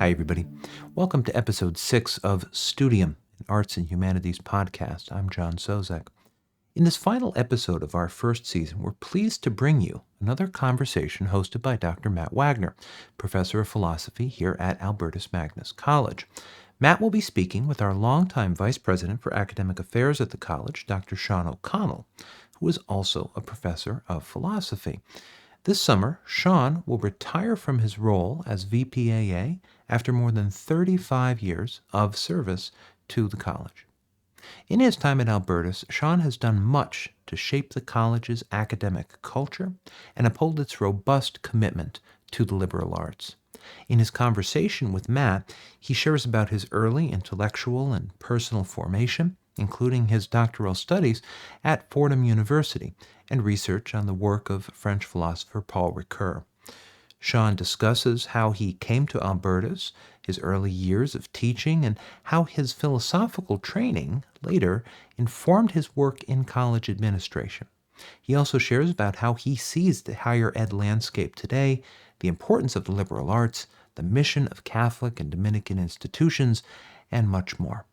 Hi, everybody. Welcome to episode 6 of Studium, an Arts and Humanities podcast. I'm John Sozak. In this final episode of our first season, we're pleased to bring you another conversation hosted by Dr. Matt Waggoner, professor of philosophy here at Albertus Magnus College. Matt will be speaking with our longtime vice president for academic affairs at the college, Dr. Sean O'Connell, who is also a professor of philosophy. This summer, Sean will retire from his role as VPAA after more than 35 years of service to the college. In his time at Albertus, Sean has done much to shape the college's academic culture and uphold its robust commitment to the liberal arts. In his conversation with Matt, he shares about his early intellectual and personal formation, including his doctoral studies at Fordham University and research on the work of French philosopher Paul Ricoeur. Sean discusses how he came to Albertus, his early years of teaching, and how his philosophical training later informed his work in college administration. He also shares about how he sees the higher ed landscape today, the importance of the liberal arts, the mission of Catholic and Dominican institutions, and much more.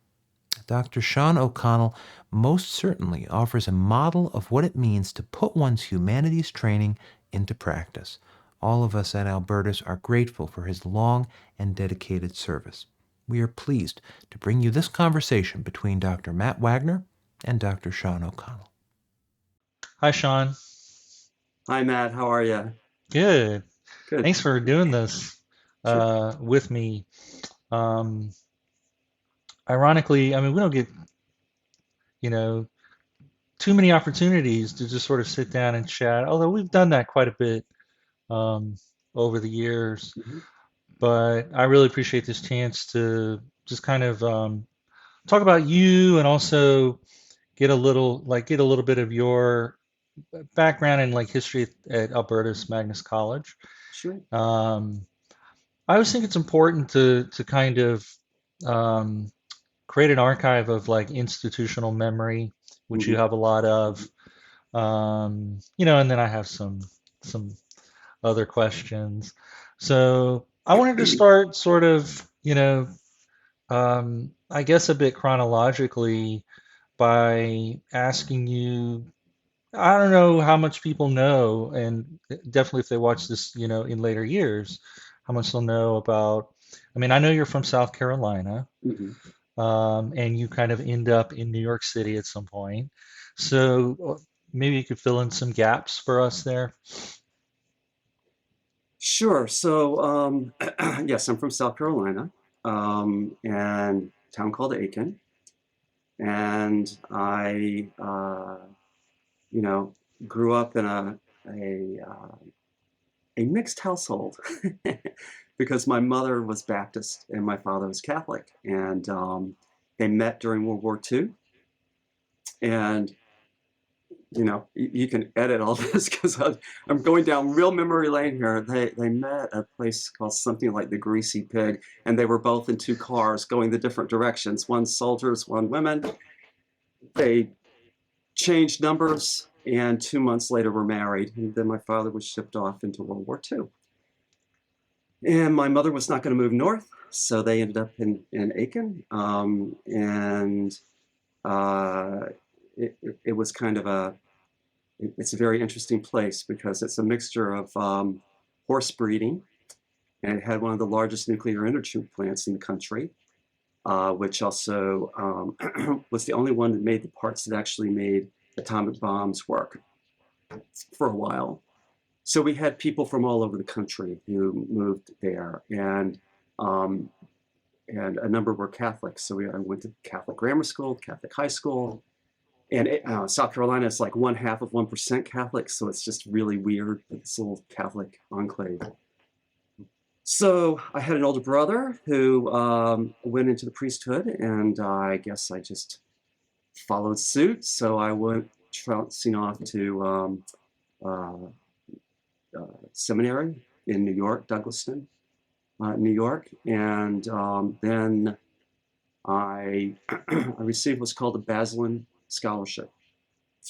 Dr. Sean O'Connell most certainly offers a model of what it means to put one's humanities training into practice. All of us at Albertus are grateful for his long and dedicated service. We are pleased to bring you this conversation between Dr. Matt Waggoner and Dr. Sean O'Connell. Hi, Sean. Hi, Matt. How are you? Good. Good. Thanks for doing this with me. Ironically, I mean, we don't get, too many opportunities to just sort of sit down and chat, although we've done that quite a bit over the years. Mhm. But I really appreciate this chance to just kind of talk about you and also get a little bit of your background and like history at Albertus Magnus College. Sure. I always think it's important to kind of create an archive of like institutional memory, which you Mhm. have a lot of, and then I have some other questions. So I wanted to start sort of, I guess a bit chronologically by asking you, I don't know how much people know, and definitely if they watch this, in later years, how much they'll know about. I mean, I know you're from South Carolina, Mhm. and you kind of end up in New York City at some point. So maybe you could fill in some gaps for us there. Sure. So, yes, I'm from South Carolina, and a town called Aiken, and I, grew up in a mixed household because my mother was Baptist and my father was Catholic, and they met during World War II, and you can edit all this because I'm going down real memory lane here. They met at a place called something like the Greasy Pig, and they were both in two cars going the different directions. One soldiers, one women. They changed numbers, and 2 months later were married. And then my father was shipped off into World War II. And my mother was not going to move north, so they ended up in Aiken. And it was kind of it's a very interesting place because it's a mixture of horse breeding, and it had one of the largest nuclear energy plants in the country, which also was the only one that made the parts that actually made atomic bombs work for a while. So we had people from all over the country who moved there, and a number were Catholics. So I went to Catholic grammar school, Catholic high school. And South Carolina is like 0.5% Catholic, so it's just really weird, this little Catholic enclave. So I had an older brother who went into the priesthood, and I guess I just followed suit. So I went trouncing off to seminary in New York, Douglaston, New York, and then I received what's called the Basilian Scholarship,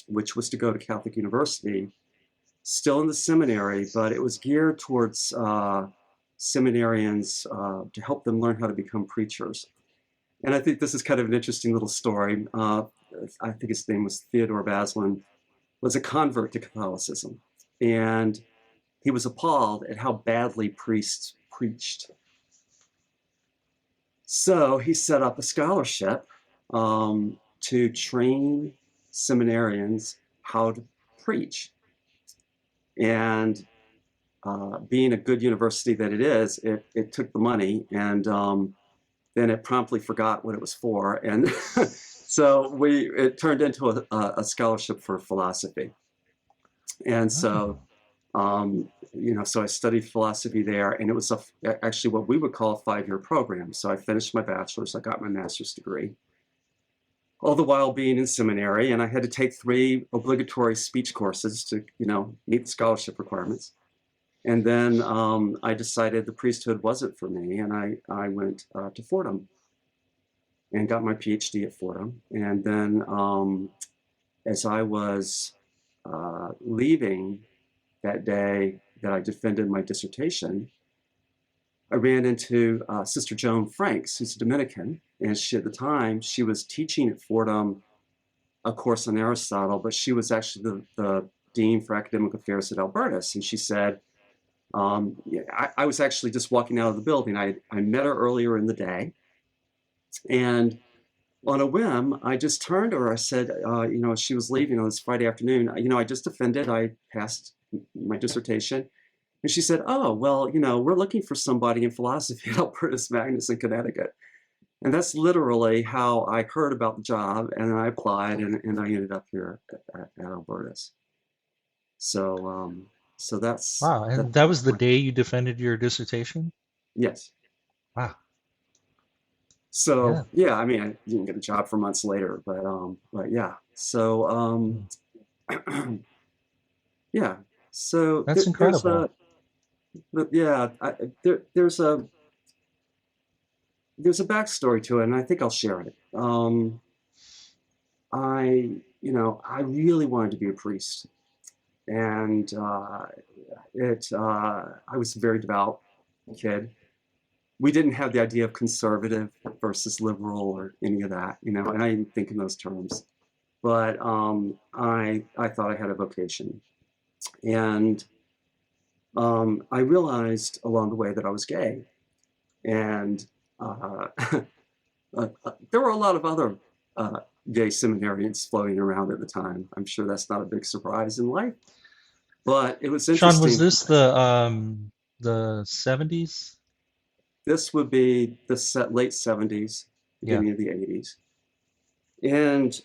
which was to go to Catholic University, still in the seminary, but it was geared towards seminarians to help them learn how to become preachers. And I think this is kind of an interesting little story. I think his name was Theodore Baslin, was a convert to Catholicism. And he was appalled at how badly priests preached. So he set up a scholarship to train seminarians how to preach. And being a good university that it is, it took the money, and then it promptly forgot what it was for. And so it turned into a scholarship for philosophy. And so, so I studied philosophy there, and it was actually what we would call a 5-year program. So I finished my bachelor's, I got my master's degree, all the while being in seminary, and I had to take 3 obligatory speech courses to, meet the scholarship requirements. And then I decided the priesthood wasn't for me, and I went to Fordham and got my PhD at Fordham. And then as I was leaving that day that I defended my dissertation, I ran into Sister Joan Franks, who's a Dominican, and at the time she was teaching at Fordham a course on Aristotle, but she was actually the Dean for Academic Affairs at Albertus. And she said, I was actually just walking out of the building. I met her earlier in the day, and on a whim, I just turned to her. I said, she was leaving on this Friday afternoon. I just defended. I passed my dissertation. And she said, oh, well, we're looking for somebody in philosophy at Albertus Magnus in Connecticut. And that's literally how I heard about the job, and I applied, and I ended up here at Albertus. So that's... Wow, and that was the day you defended your dissertation? Yes. Wow. So yeah, I mean, I didn't get a job for months later, but yeah. So yeah. So that's incredible. There's a backstory to it, and I think I'll share it. I really wanted to be a priest, and I was a very devout kid. We didn't have the idea of conservative versus liberal or any of that, and I didn't think in those terms. But I thought I had a vocation, and I realized along the way that I was gay, and there were a lot of other gay seminarians floating around at the time. I'm sure that's not a big surprise in life, but it was interesting. Sean, was this the 70s? This would be the late 70s, beginning of the 80s. And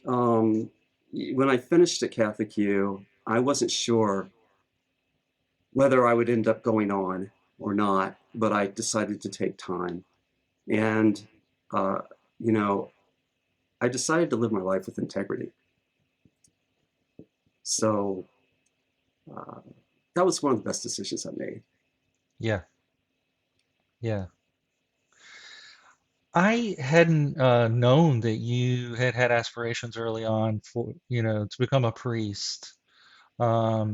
when I finished at Catholic U, I wasn't sure whether I would end up going on or not, but I decided to take time. And, I decided to live my life with integrity. So that was one of the best decisions I made. Yeah. Yeah. I hadn't known that you had aspirations early on for, to become a priest. I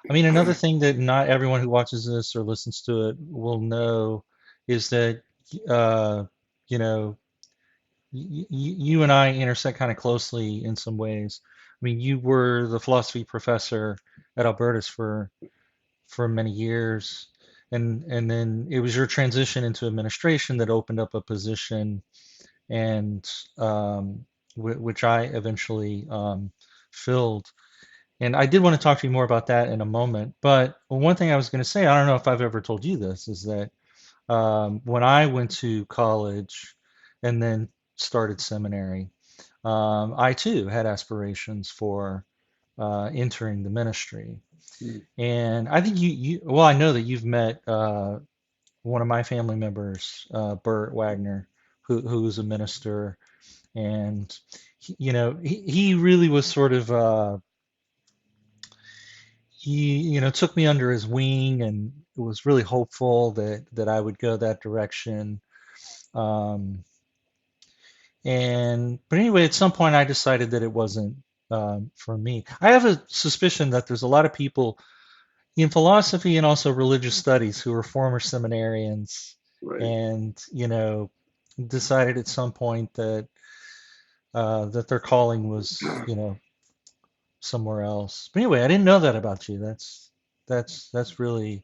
mean, another thing that not everyone who watches this or listens to it will know is that, you and I intersect kind of closely in some ways. I mean, you were the philosophy professor at Albertus for many years. And then it was your transition into administration that opened up a position, and which I eventually filled. And I did want to talk to you more about that in a moment. But one thing I was going to say, I don't know if I've ever told you this, is that when I went to college and then started seminary, I too had aspirations for entering the ministry. And I think well, I know that you've met one of my family members, Bert Waggoner, who's a minister, and he really was sort of he took me under his wing and was really hopeful that I would go that direction. But anyway, at some point I decided that it wasn't for me. I have a suspicion that there's a lot of people in philosophy and also religious studies who were former seminarians Right. and, decided at some point that that their calling was, somewhere else. But anyway, I didn't know that about you. That's really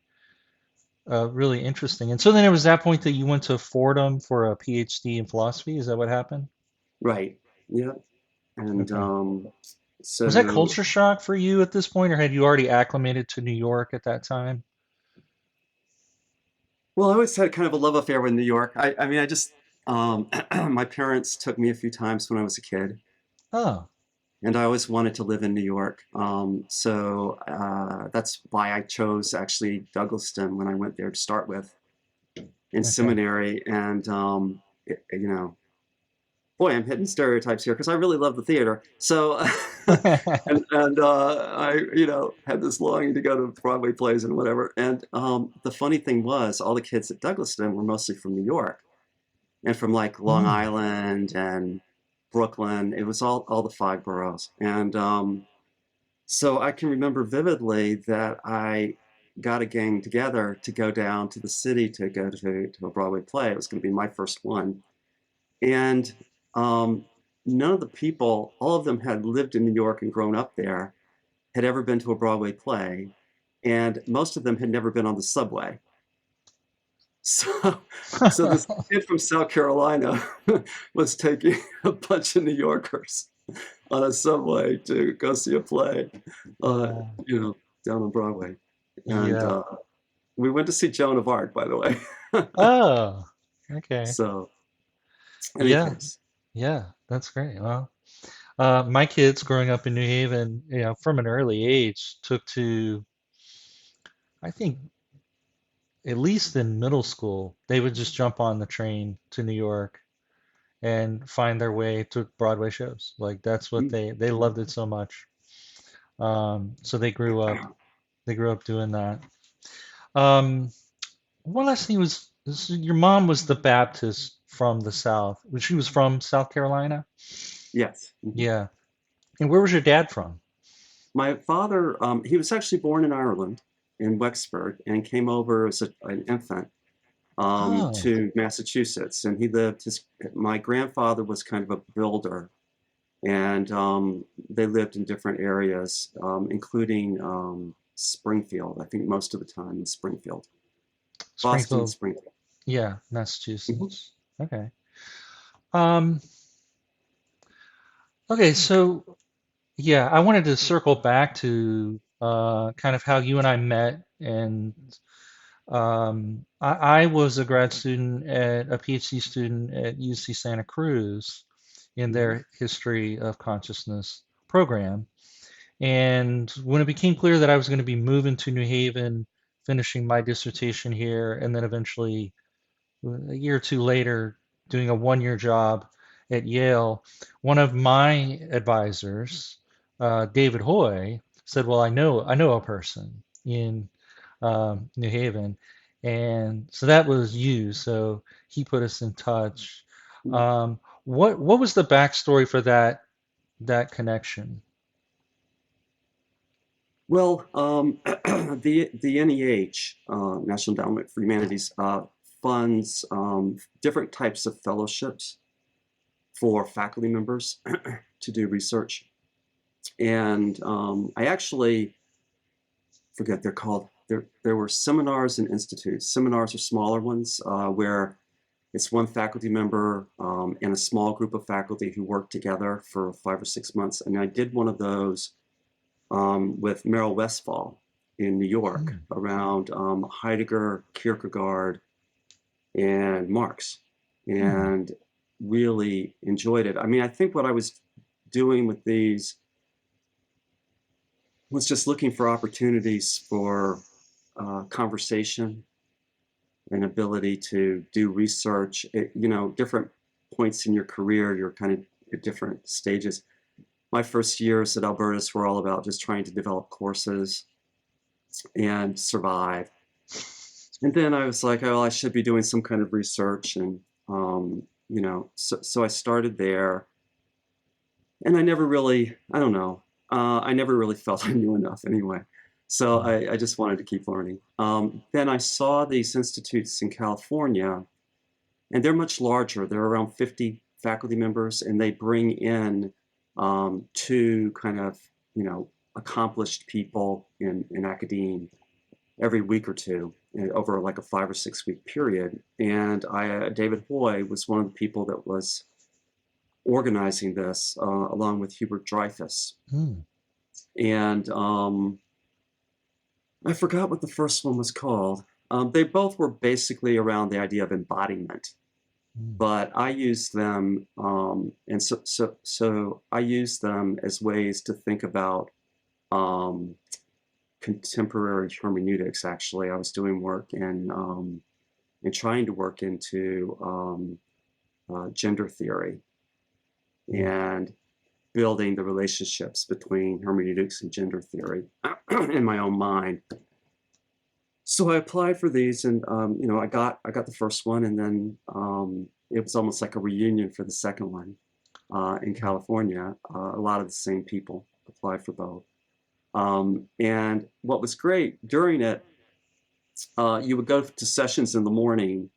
really interesting. And so then it was that point that you went to Fordham for a PhD in philosophy. Is that what happened? Right. Yeah. And Okay. Was that so, culture shock for you at this point, or had you already acclimated to New York at that time? well, I always had kind of a love affair with New York. I mean, I just, my parents took me a few times when I was a kid, Oh, and I always wanted to live in New York. That's why I chose actually Douglaston when I went there to start with in okay. seminary. And, you know, boy, I'm hitting stereotypes here because I really love the theater. So, I, had this longing to go to Broadway plays and whatever. And the funny thing was, all the kids at Douglaston were mostly from New York and from like Long Hmm. Island and Brooklyn. It was all the five boroughs. And so I can remember vividly that I got a gang together to go down to the city to go to a Broadway play. It was going to be my first one. And um, none of the people, all of them had lived in New York and grown up there, had ever been to a Broadway play, and most of them had never been on the subway. So, so this kid from South Carolina was taking a bunch of New Yorkers on a subway to go see a play, uh, Uh, you know, down on Broadway. And yeah. we went to see Joan of Arc, by the way. Oh, okay. So, in any Yeah. case, Yeah. That's great. Well, my kids growing up in New Haven, from an early age, took to, I think, at least in middle school, they would just jump on the train to New York and find their way to Broadway shows. Like that's what mm, they loved it so much. So they grew up doing that. Um, one last thing was your mom was the Baptist from the South. She was from South Carolina. yes. Mhm. Yeah. And where was your dad from? My father, he was actually born in Ireland, in Wexford, and came over as an infant Oh, to Massachusetts. And he lived, my grandfather was kind of a builder, and they lived in different areas, including Springfield, I think most of the time in Springfield, Boston, Springfield. Springfield. Yeah, Mhm. Massachusetts. Okay. Um, okay, so yeah, I wanted to circle back to kind of how you and I met. And I was a grad student a PhD student at UC Santa Cruz in Mhm. their History of Consciousness program. And when it became clear that I was going to be moving to New Haven, finishing my dissertation here, and then eventually a year or two later doing a 1-year job at Yale, one of my advisors, David Hoy, said, "Well, I know a person in New Haven," and so that was you. So he put us in touch. What was the backstory for that connection? Well, the NEH, National Endowment for Humanities, funds different types of fellowships for faculty members to do research. And I actually forget they're called. There were seminars and institutes. Seminars are smaller ones where it's one faculty member and a small group of faculty who work together for 5 or 6 months. And I did one of those with Merrill Westphal in New York Hmm. around Heidegger, Kierkegaard, and Marx, Hmm. and really enjoyed it. I mean, I think what I was doing with these was just looking for opportunities for conversation and ability to do research. Different points in your career, you're kind of at different stages. My first years at Albertus were all about just trying to develop courses and survive. And then I was like, oh, I should be doing some kind of research. And, so I started there. And I never really, I don't know, I never really felt I knew enough anyway. So I just wanted to keep learning. Then I saw these institutes in California, and they're much larger. They're around 50 faculty members, and they bring in two kind of, accomplished people in academia every week or two over like a 5 or 6 week period. And David Hoy was one of the people that was organizing this along with Hubert Dreyfus. And I forgot what the first one was called. They both were basically around the idea of embodiment, but I used them, and so I used them as ways to think about contemporary hermeneutics. Actually, I was doing work and trying to work into gender theory and building the relationships between hermeneutics and gender theory in my own mind. So I applied for these, and I got the first one, and then it was almost like a reunion for the second one in California. A lot of the same people applied for both. And what was great during it, you would go to sessions in the morning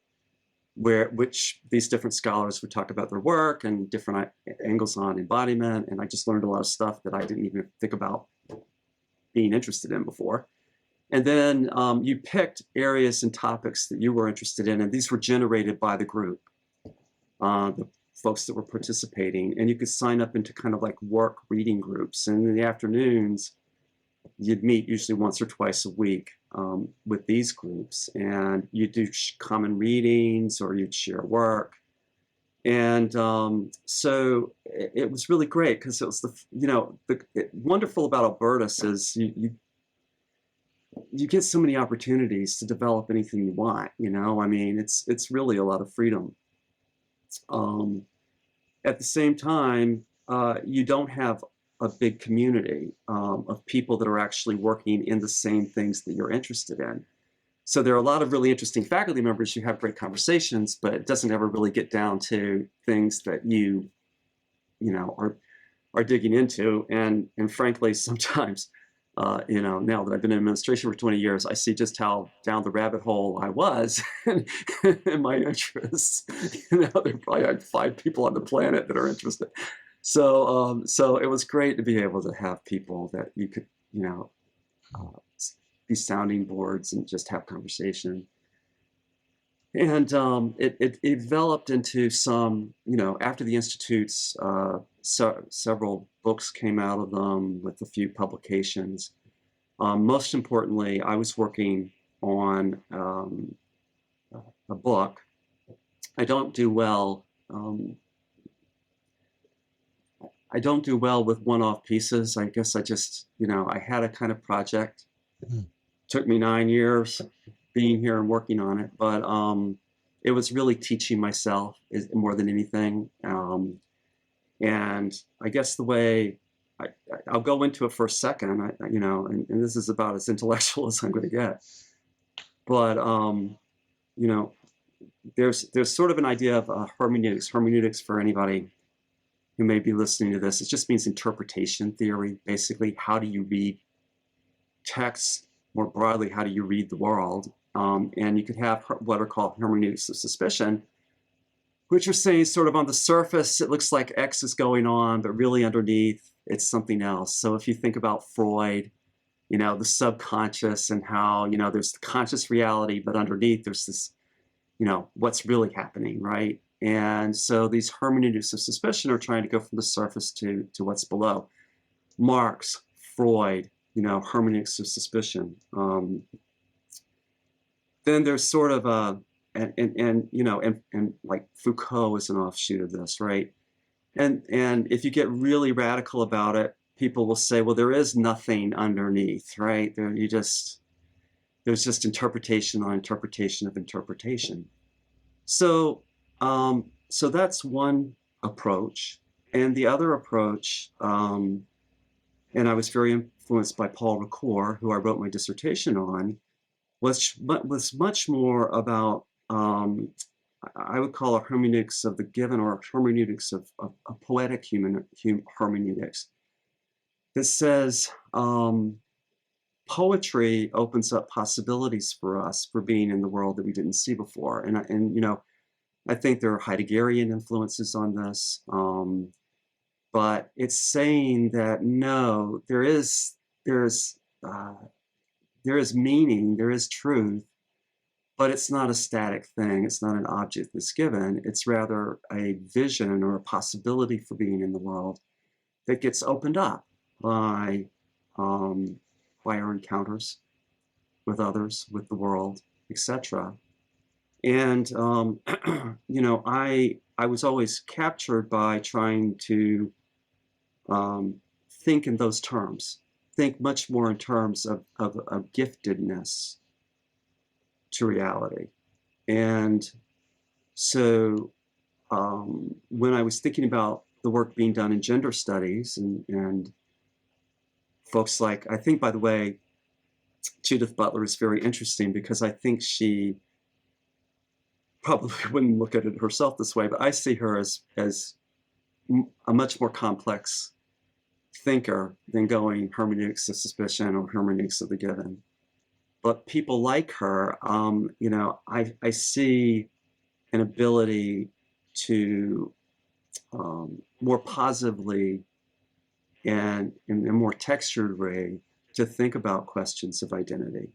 which these different scholars would talk about their work and different angles on embodiment. And I just learned a lot of stuff that I didn't even think about being interested in before. And then you picked areas and topics that you were interested in, and these were generated by the group, the folks that were participating. And you could sign up into kind of like work reading groups. And in the afternoons, you'd meet usually once or twice a week with these groups, and you'd do common readings or you'd share work. And so it was really great because it was the wonderful about Albertus is you get so many opportunities to develop anything you want. I mean, it's really a lot of freedom. At the same time, you don't have a big community of people that are actually working in the same things that you're interested in. So there are a lot of really interesting faculty members. You have great conversations, but it doesn't ever really get down to things that you are digging into. And frankly, sometimes, now that I've been in administration for 20 years, I see just how down the rabbit hole I was in my interests. There probably are 5 people on the planet that are interested. So it was great to be able to have people that you could, be sounding boards and just have conversation. And it developed into some, after the institutes, several books came out of them with a few publications. Most importantly, I was working on a book. I don't do well. I don't do well with one-off pieces. I guess I just, I had a kind of project. Took me 9 years being here and working on it, but it was really teaching myself more than anything. And I guess the way I'll go into it for a second, and this is about as intellectual as I'm going to get. But there's sort of an idea of hermeneutics. Hermeneutics, for anybody who may be listening to this, it just means interpretation theory. Basically, how do you read text? More broadly, how do you read the world? And you could have what are called hermeneutics of suspicion, which are saying sort of on the surface, it looks like X is going on, but really underneath, it's something else. So if you think about Freud, the subconscious and how, there's the conscious reality, but underneath there's this, what's really happening, right? And so these hermeneutics of suspicion are trying to go from the surface to what's below. Marx, Freud, hermeneutics of suspicion. Then there's sort of and like Foucault is an offshoot of this, right? And if you get really radical about it, people will say, well, there is nothing underneath, right? There's just interpretation on interpretation of interpretation. So that's one approach. And the other approach, and I was very influenced by Paul Ricoeur, who I wrote my dissertation on, was much more about, I would call a hermeneutics of the given, or a hermeneutics of a poetic hermeneutics that says, poetry opens up possibilities for us for being in the world that we didn't see before. And I think there are Heideggerian influences on this, but it's saying that no, there is uh, there is meaning, there is truth, but it's not a static thing. It's not an object that's given. It's rather a vision or a possibility for being in the world that gets opened up by um, by our encounters with others, with the world, etc. And I was always captured by trying to um, think in those terms, think much more in terms of giftedness to reality. And so when I was thinking about the work being done in gender studies and folks like, I think, by the way, Judith Butler is very interesting because I think she probably wouldn't look at it herself this way, but I see her as a much more complex thinker than going hermeneutics of suspicion or hermeneutics of the given. But people like her, I see an ability to more positively and in a more textured way to think about questions of identity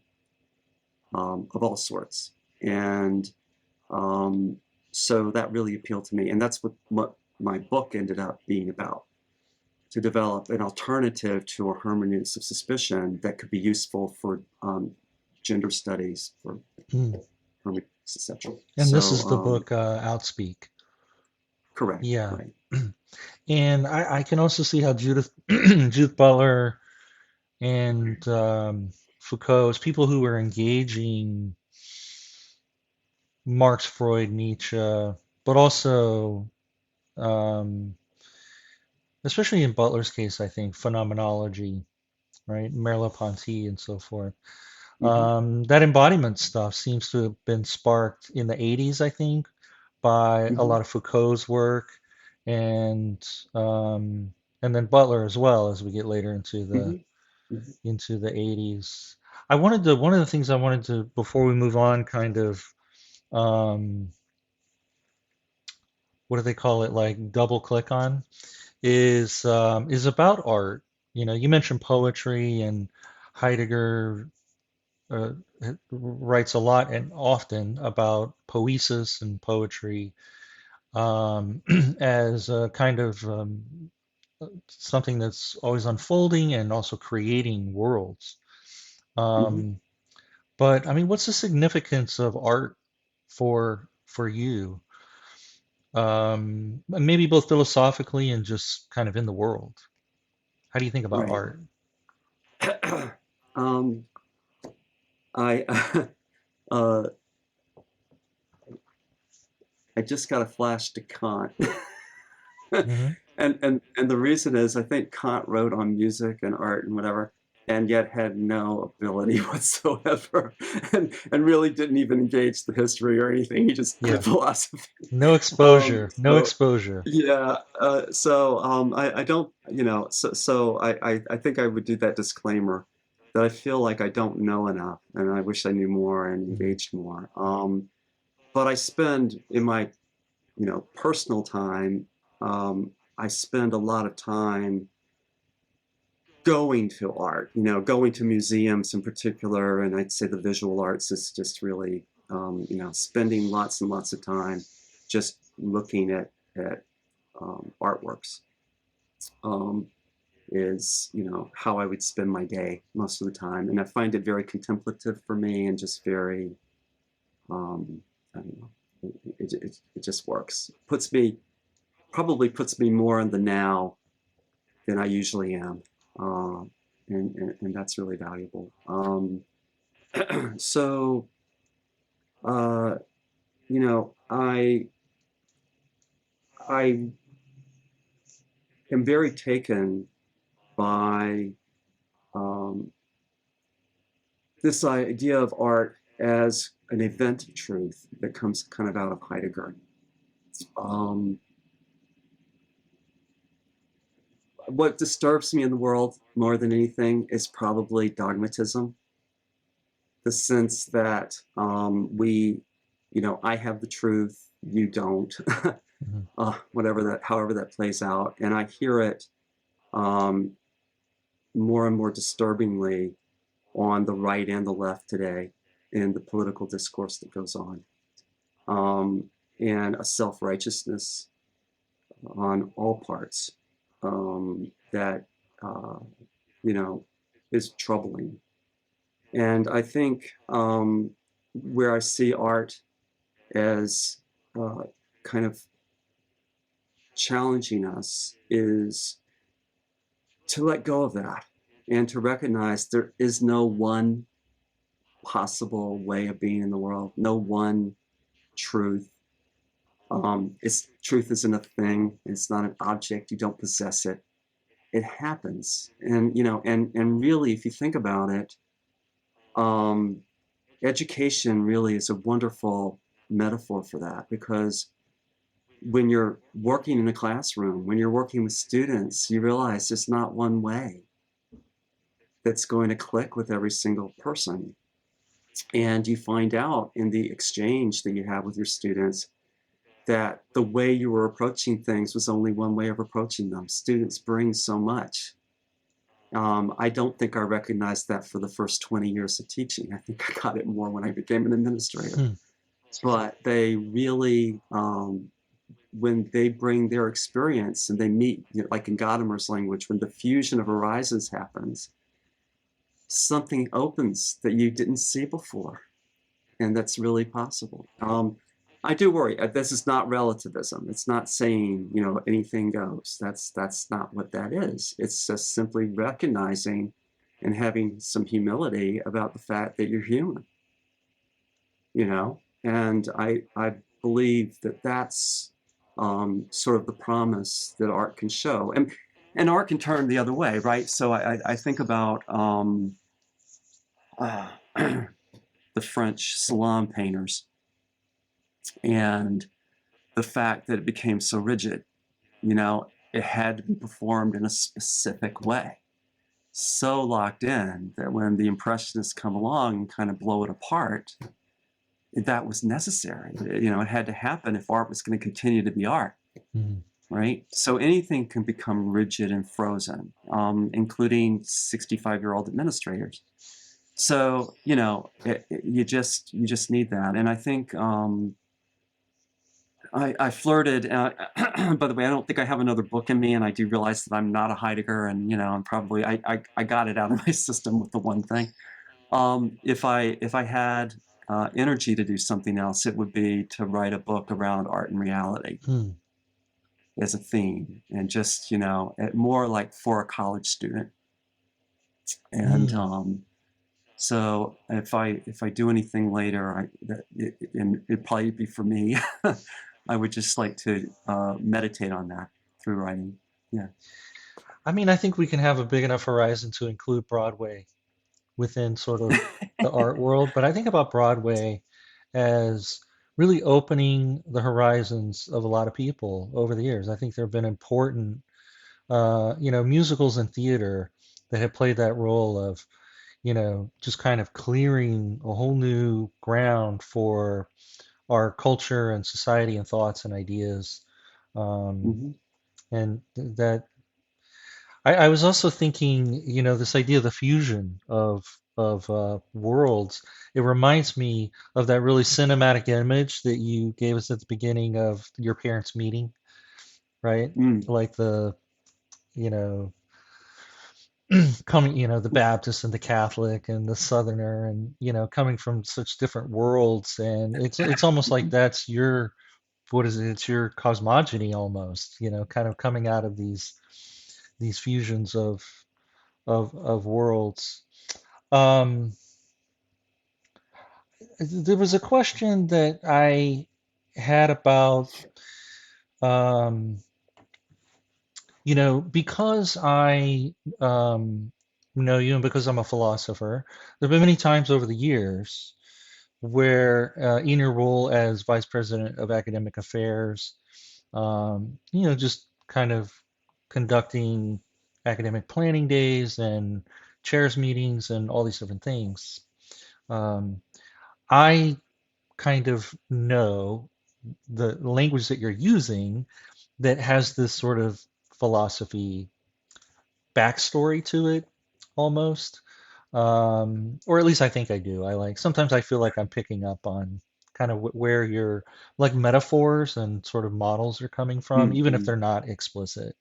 of all sorts. And so that really appealed to me. And that's what my book ended up being about, to develop an alternative to a hermeneutics of suspicion that could be useful for gender studies, for hermeneutics, etc. And this is the book, Outspeak. Correct. Yeah. Right. And I can also see how Judith Butler and Foucault, as people who were engaging Marx, Freud, Nietzsche, but also, especially in Butler's case, I think phenomenology, right, Merleau-Ponty, and so forth. That embodiment stuff seems to have been sparked in the 80s, I think, by a lot of Foucault's work, and then Butler as well as we get later into the 80s. One of the things I wanted to, before we move on, kind of what do they call it, like double click on, is about art. You mentioned poetry, and Heidegger uh, writes a lot and often about poesis and poetry as a kind of something that's always unfolding and also creating worlds. But I mean, what's the significance of art for you? Maybe both philosophically and just kind of in the world. How do you think about Right. art? I uh, I just got a flash to Kant. Hmm. and the reason is I think Kant wrote on music and art and whatever, and yet had no ability whatsoever, and really didn't even engage the history or anything. He just Yeah. did philosophy. No exposure. No So exposure. yeah, I don't, I think I would do that disclaimer that I feel like I don't know enough, and I wish I knew more and Mhm. engaged more. But I spend in my personal time, I spend a lot of time going to art, going to museums in particular, and I'd say the visual arts is just really, spending lots and lots of time just looking at artworks is, how I would spend my day most of the time, and I find it very contemplative for me and just very, I don't know, it just works. Probably puts me more in the now than I usually am. Uh, and that's really valuable. So, uh, I am very taken by um, this idea of art as an event of truth that comes kind of out of Heidegger. Um, what disturbs me in the world more than anything is probably dogmatism. The sense that I have the truth, you don't, Mhm. however that plays out. And I hear it um, more and more disturbingly on the right and the left today in the political discourse that goes on, and a self-righteousness on all parts that uh, is troubling. And I think where I see art as uh, kind of challenging us is to let go of that and to recognize there is no one possible way of being in the world, no one truth. Truth isn't a thing. It's not an object. You don't possess it. It happens. And, and really, if you think about it, um, education really is a wonderful metaphor for that, because when you're working in a classroom, when you're working with students, you realize there's not one way that's going to click with every single person. And you find out in the exchange that you have with your students that the way you were approaching things was only one way of approaching them. Students bring so much. I don't think I recognized that for the first 20 years of teaching. I think I got it more when I became an administrator. Hmm. But they really, when they bring their experience and they meet, like in Gadamer's language, when the fusion of horizons happens, something opens that you didn't see before. And that's really possible. I do worry. This is not relativism. It's not saying, anything goes. That's not what that is. It's just simply recognizing and having some humility about the fact that you're human, And I believe that that's sort of the promise that art can show. And art can turn the other way, right? So I think about the French salon painters and the fact that it became so rigid. It had to be performed in a specific way, so locked in that when the Impressionists come along and kind of blow it apart, that was necessary. It had to happen if art was going to continue to be art, right? So anything can become rigid and frozen, including 65-year-old administrators. So, you just need that. And I think I flirted. By the way, I don't think I have another book in me, and I do realize that I'm not a Heidegger, and I'm probably I got it out of my system with the one thing. If I had energy to do something else, it would be to write a book around art and reality as a theme, and just more like for a college student. And so if I do anything later, it'd probably be for me. I would just like to meditate on that through writing. Yeah. I mean, I think we can have a big enough horizon to include Broadway within sort of the art world, but I think about Broadway as really opening the horizons of a lot of people over the years. I think there have been important, musicals and theater that have played that role of, just kind of clearing a whole new ground for our culture and society and thoughts and ideas. Mm-hmm. And that I was also thinking, this idea of the fusion of worlds. It reminds me of that really cinematic image that you gave us at the beginning of your parents' meeting, right? Mm. Like the, you know, coming, the Baptist and the Catholic and the Southerner, and coming from such different worlds, and it's almost like that's your what is it? It's your cosmogony almost, kind of coming out of these fusions of worlds. Um, there was a question that I had about, um, because I know you and because I'm a philosopher, there have been many times over the years where, in your role as vice president of academic affairs, just kind of conducting academic planning days and chairs meetings and all these different things. I kind of know the language that you're using that has this sort of philosophy backstory to it almost. Or at least I think I do. Sometimes I feel like I'm picking up on kind of where your like metaphors and sort of models are coming from, even if Hmm. they're not explicit.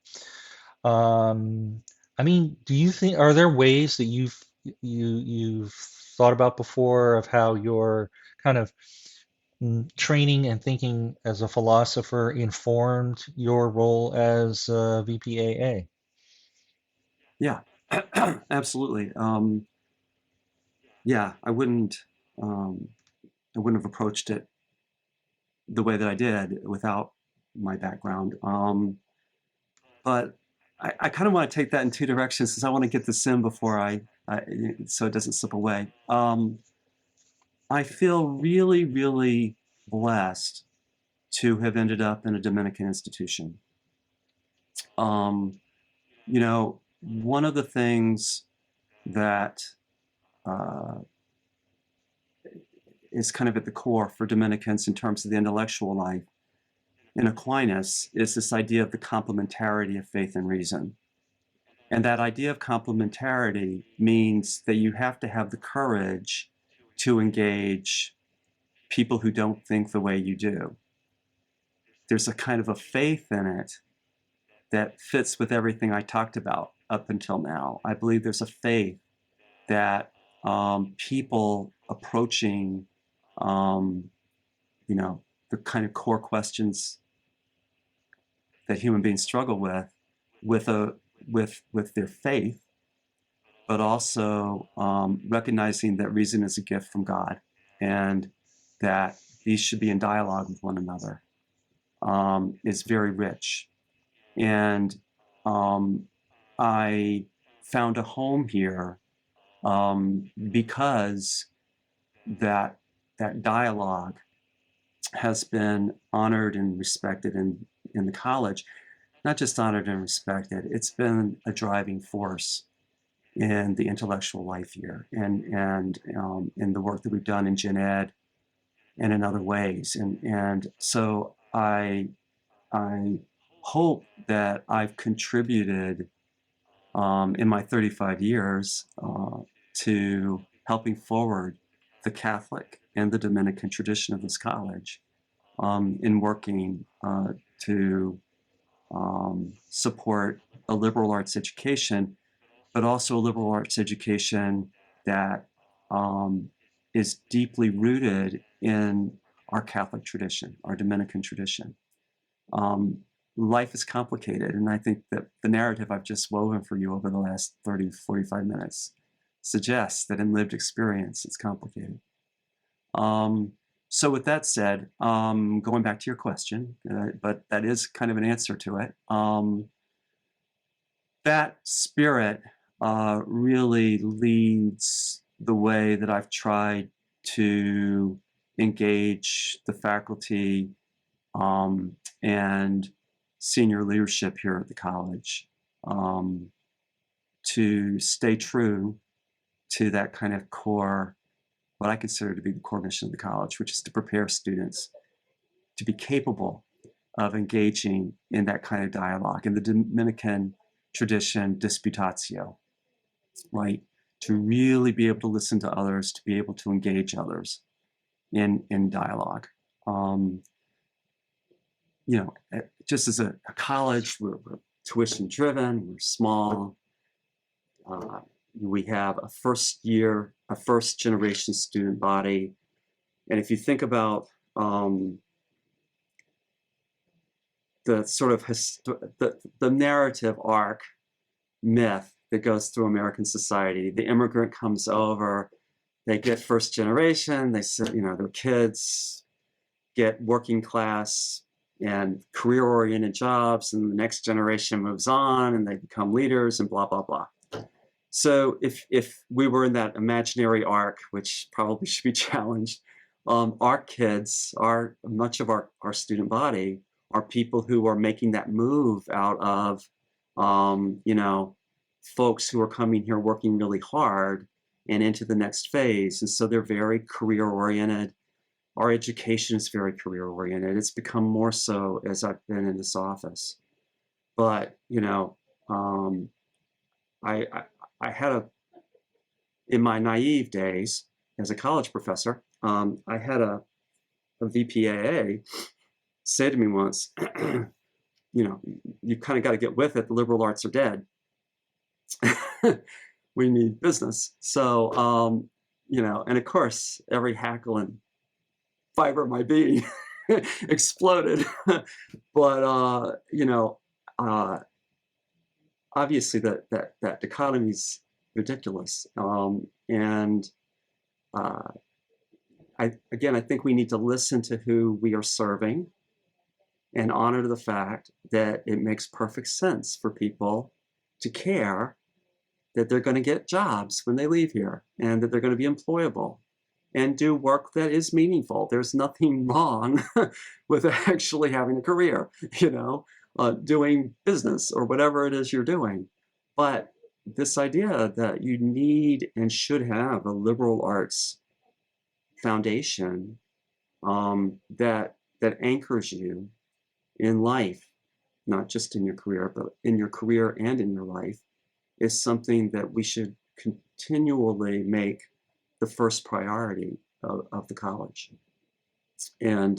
Um, I mean, do you think are there ways that you've thought about before of how your kind of training and thinking as a philosopher informed your role as VPAA? Yeah, absolutely. Yeah, um, I wouldn't have approached it the way that I did without my background. But I kind of want to take that in two directions since I want to get this in before I so it doesn't slip away. I feel really, really blessed to have ended up in a Dominican institution. Um, one of the things that uh, is kind of at the core for Dominicans in terms of the intellectual life in Aquinas is this idea of the complementarity of faith and reason. And that idea of complementarity means that you have to have the courage to engage people who don't think the way you do. There's a kind of a faith in it that fits with everything I talked about up until now. I believe there's a faith that people approaching, um, the kind of core questions that human beings struggle with their faith, but also recognizing that reason is a gift from God, and that these should be in dialogue with one another, is very rich. And I found a home here because that dialogue has been honored and respected in the college. Not just honored and respected, it's been a driving force in the intellectual life here and in the work that we've done in Gen Ed and in other ways. And so I hope that I've contributed in my 35 years to helping forward the Catholic and the Dominican tradition of this college in working to support a liberal arts education, but also a liberal arts education that is deeply rooted in our Catholic tradition, our Dominican tradition. Life is complicated, and I think that the narrative I've just woven for you over the last 30, 45 minutes suggests that in lived experience, it's complicated. So with that said, going back to your question, but that is kind of an answer to it. That spirit really leads the way that I've tried to engage the faculty and senior leadership here at the college to stay true to that kind of core, what I consider to be the core mission of the college, which is to prepare students to be capable of engaging in that kind of dialogue. In the Dominican tradition, disputatio, right? To really be able to listen to others, to be able to engage others in dialogue. Just as a college, we're tuition driven, we're small. We have a first generation student body. And if you think about the sort of the narrative arc myth that goes through American society, the immigrant comes over, they get first generation, their kids get working class and career-oriented jobs, and the next generation moves on and they become leaders and blah, blah, blah. So if we were in that imaginary arc, which probably should be challenged, our kids, much of our student body are people who are making that move out of, folks who are coming here working really hard and into the next phase. And so they're very career oriented. Our education is very career oriented. It's become more so as I've been in this office. But, I, I, I had in my naive days as a college professor, I had a VPAA say to me once, you kind of got to get with it. The liberal arts are dead. We need business. So, and of course, every hackle and fiber of my being exploded. But, obviously that dichotomy is ridiculous. And I think we need to listen to who we are serving and honor the fact that it makes perfect sense for people to care that they're going to get jobs when they leave here and that they're going to be employable and do work that is meaningful. There's nothing wrong with actually having a career, doing business or whatever it is you're doing. But this idea that you need and should have a liberal arts foundation that anchors you in life, not just in your career, but in your career and in your life, is something that we should continually make the first priority of the college. And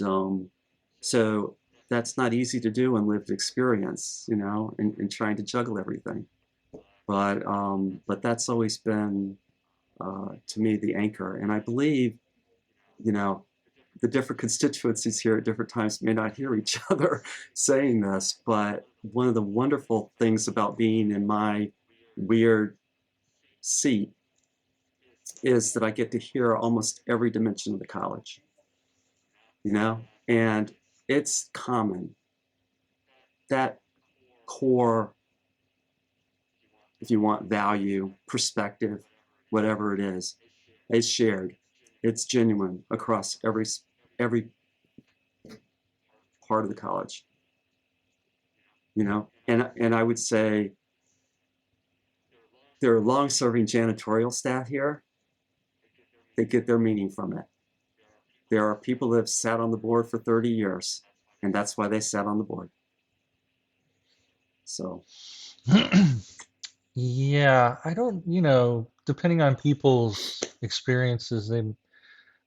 so that's not easy to do in lived experience, in trying to juggle everything. But that's always been, to me, the anchor. And I believe, the different constituencies here at different times may not hear each other saying this, but one of the wonderful things about being in my weird seat is that I get to hear almost every dimension of the college, and it's common. That core, if you want, value, perspective, whatever it is shared. It's genuine across every part of the college, and I would say there are long-serving janitorial staff here. They get their meaning from it. There are people that have sat on the board for 30 years, and that's why they sat on the board. So. Yeah, I don't, depending on people's experiences,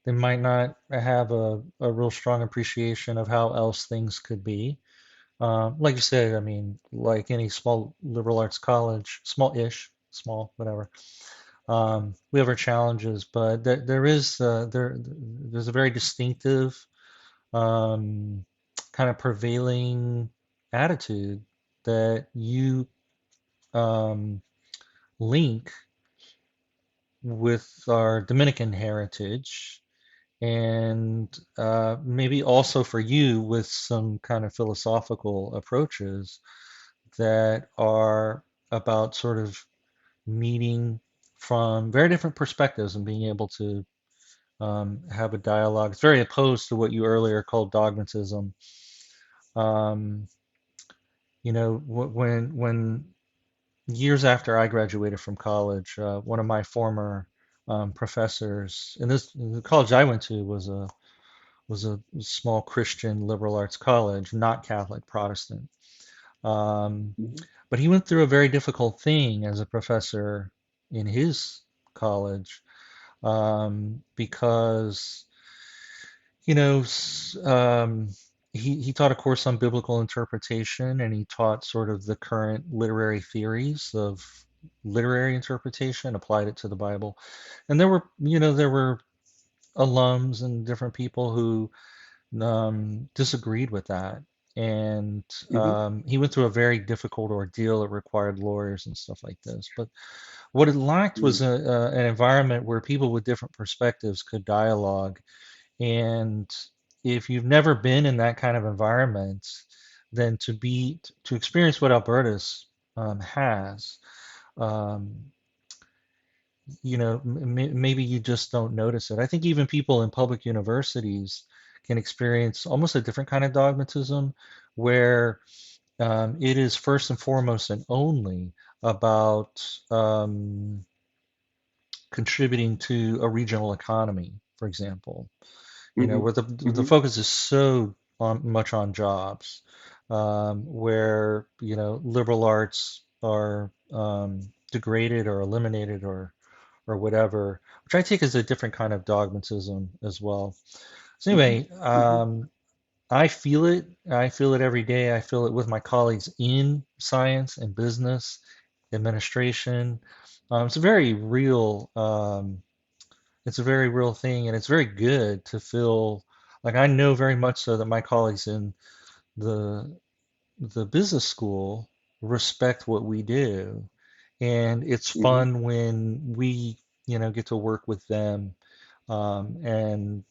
they might not have a real strong appreciation of how else things could be. Like you said, I mean, like any small liberal arts college, small, whatever. We have our challenges, but there's a very distinctive kind of prevailing attitude that you link with our Dominican heritage, and maybe also for you with some kind of philosophical approaches that are about sort of meeting from very different perspectives and being able to have a dialogue. It's very opposed to what you earlier called dogmatism. Um, when years after I graduated from college, one of my former professors, and the college I went to was a small Christian liberal arts college, not Catholic, Protestant. But he went through a very difficult thing as a professor in his college, because he taught a course on biblical interpretation, and he taught sort of the current literary theories of literary interpretation, applied it to the Bible. And there were alums and different people who disagreed with that. And he went through a very difficult ordeal that required lawyers and stuff like this. But what it lacked was an environment where people with different perspectives could dialogue. And if you've never been in that kind of environment, then to experience what Albertus has, maybe you just don't notice it. I think even people in public universities can experience almost a different kind of dogmatism, where it is first and foremost and only about contributing to a regional economy, for example, Mm-hmm. where the Mm-hmm. focus is so much on jobs, where, liberal arts are degraded or eliminated or whatever, which I take as a different kind of dogmatism as well. So Mm-hmm. anyway, Mm-hmm. I feel it. I feel it every day. I feel it with my colleagues in science and business administration. It's a very real. It's a very real thing, and it's very good to feel like I know very much so that my colleagues in the the business school respect what we do, and it's Mm-hmm. fun when we get to work with them, and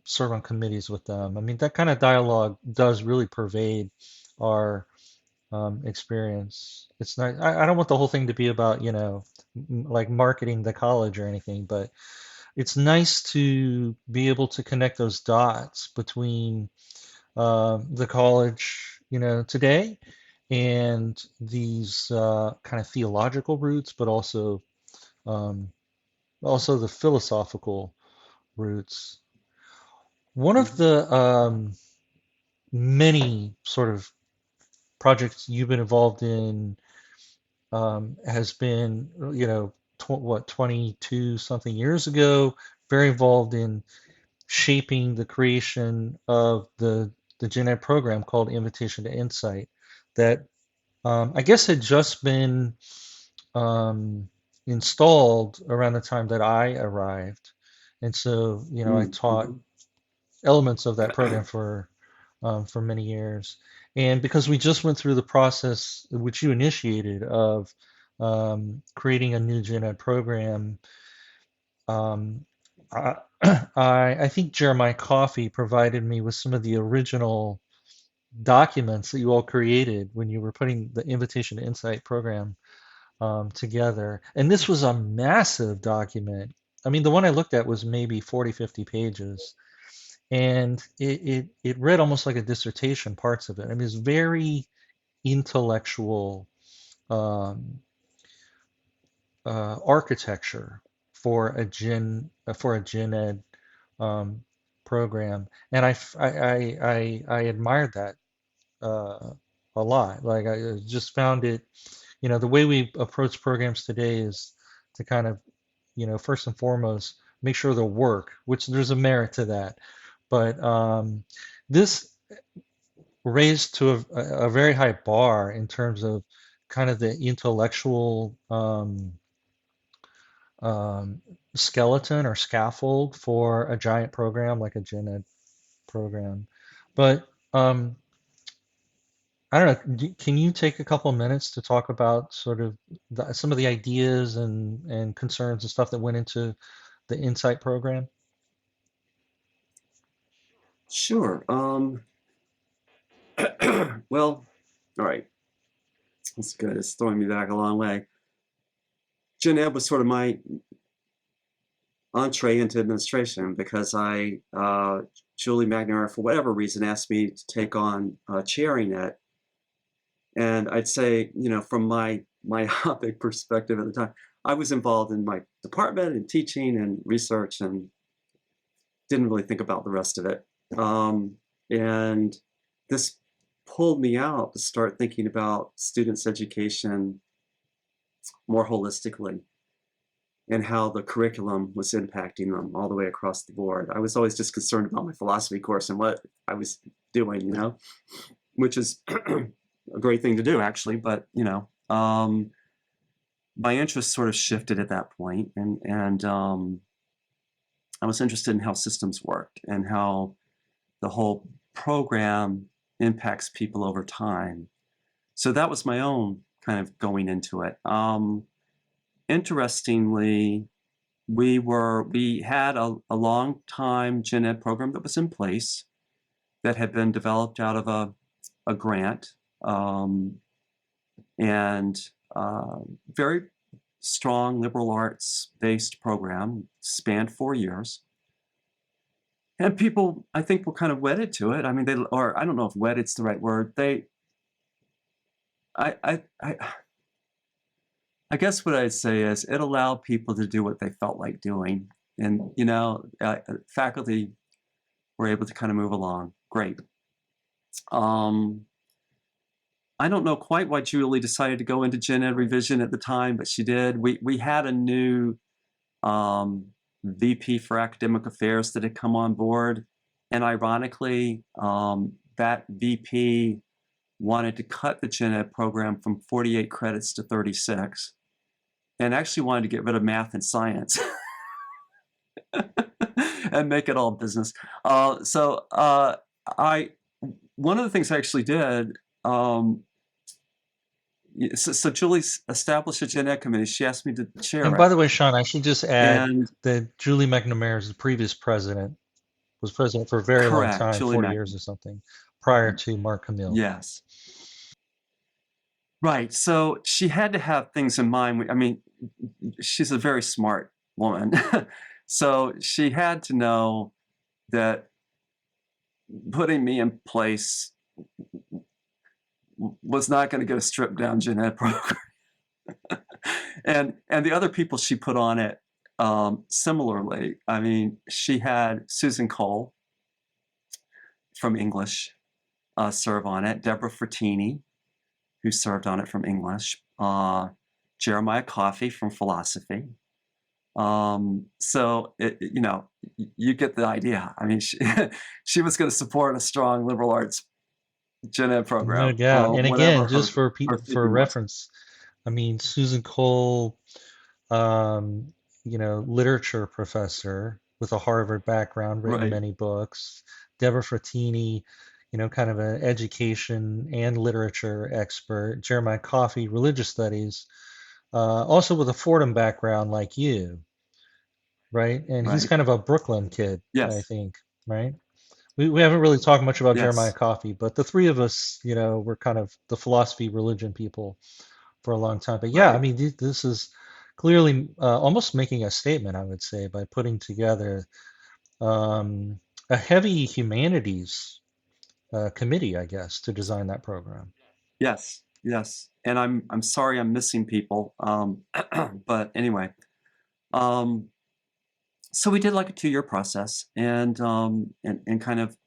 serve on committees with them. I mean, that kind of dialogue does really pervade our experience. It's not. I don't want the whole thing to be about like marketing the college or anything, but it's nice to be able to connect those dots between the college, today, and these kind of theological roots, but um, also the philosophical roots. One of Mm-hmm. the many sort of projects you've been involved in has been, what, 22 something years ago, very involved in shaping the creation of the gen ed program called Invitation to Insight that I guess had just been um, installed around the time that I arrived. And so, I taught Mm-hmm. elements of that program for many years. And because we just went through the process which you initiated of creating a new gen ed program, um, I, I think Jeremiah Coffey provided me with some of the original documents that you all created when you were putting the Invitation to Insight program together. And this was a massive document. I mean, the one I looked at was maybe 40, 50 pages. And it read almost like a dissertation, parts of it. I mean, it's very intellectual um, architecture for a gen ed um, program, and I admired that uh, a lot. Like I just found it, the way we approach programs today is to kind of, first and foremost, make sure they'll work, which there's a merit to that. But this raised to a very high bar in terms of kind of the intellectual um, skeleton or scaffold for a giant program like a gen ed program. But I don't know, can you take a couple of minutes to talk about sort of some of the ideas and concerns and stuff that went into the Insight program? Sure. Well, all right. That's good. It's throwing me back a long way. Gen Ed was sort of my entree into administration because Julie Magnier, for whatever reason, asked me to take on chairing it. And I'd say, from my myopic perspective at the time, I was involved in my department and teaching and research and didn't really think about the rest of it. And this pulled me out to start thinking about students' education more holistically and how the curriculum was impacting them all the way across the board. I was always just concerned about my philosophy course and what I was doing, which is a great thing to do, actually. But, my interest sort of shifted at that point, and I was interested in how systems worked and how the whole program impacts people over time. So that was my own kind of going into it. Interestingly, we had a long time gen ed program that was in place that had been developed out of a grant, and very strong liberal arts based program, spanned 4 years. And people, I think, were kind of wedded to it. I mean, or I don't know if wedded's the right word. I I guess what I'd say is it allowed people to do what they felt like doing. And, faculty were able to kind of move along. Great. Um, I don't know quite why Julie decided to go into gen ed revision at the time, but she did. We had a new VP for academic affairs that had come on board. And ironically, that VP wanted to cut the gen ed program from 48 credits to 36 and actually wanted to get rid of math and science and make it all business. One of the things I actually did, so Julie established a gen ed committee. She asked me to chair And it. by the way, Sean, I should just add And that Julie McNamara is the previous president, was president for a very long correct, time, Julie 40 Mac. years or something, prior to Mark Camille. Yes. Right. So she had to have things in mind. I mean, she's a very smart woman. So she had to know that putting me in place was not going to get a stripped down gen ed program. and the other people she put on it, similarly. I mean, she had Susan Cole from English serve on it, Deborah Frattini, who served on it from English, Jeremiah Coffey from philosophy. So you get the idea. I mean, she was going to support a strong liberal arts gen ed program. No doubt. And again, just for thinking was. reference, I mean, Susan Cole, literature professor with a Harvard background, written Right. many books. Deborah Frattini, kind of an education and literature expert. Jeremiah Coffey, religious studies, also with a Fordham background like you, right? And he's Right. kind of a Brooklyn kid, I Yes. think, right? We haven't really talked much about Yes. Jeremiah Coffey, but the three of us, we're kind of the philosophy religion people for a long time. But yeah, I Right. mean, this is clearly almost making a statement, I would say, by putting together a heavy humanities committee, I guess, to design that program. Yes. Yes. And I'm sorry I'm missing people. But anyway, so we did like a 2-year process, and kind of,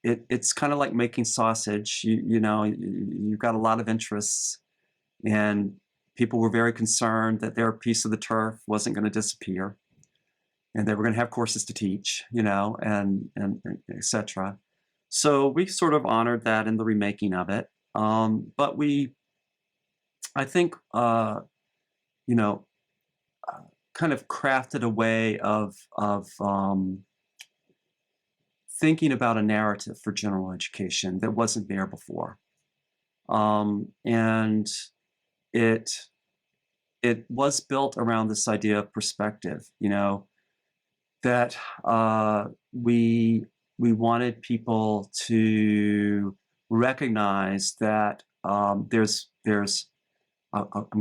it's kind of like making sausage. You've got a lot of interests, and people were very concerned that their piece of the turf wasn't going to disappear, and they were going to have courses to teach, and etc. So we sort of honored that in the remaking of it. But I think, kind of crafted a way of thinking about a narrative for general education that wasn't there before. And it was built around this idea of perspective, that we wanted people to recognize that I'm going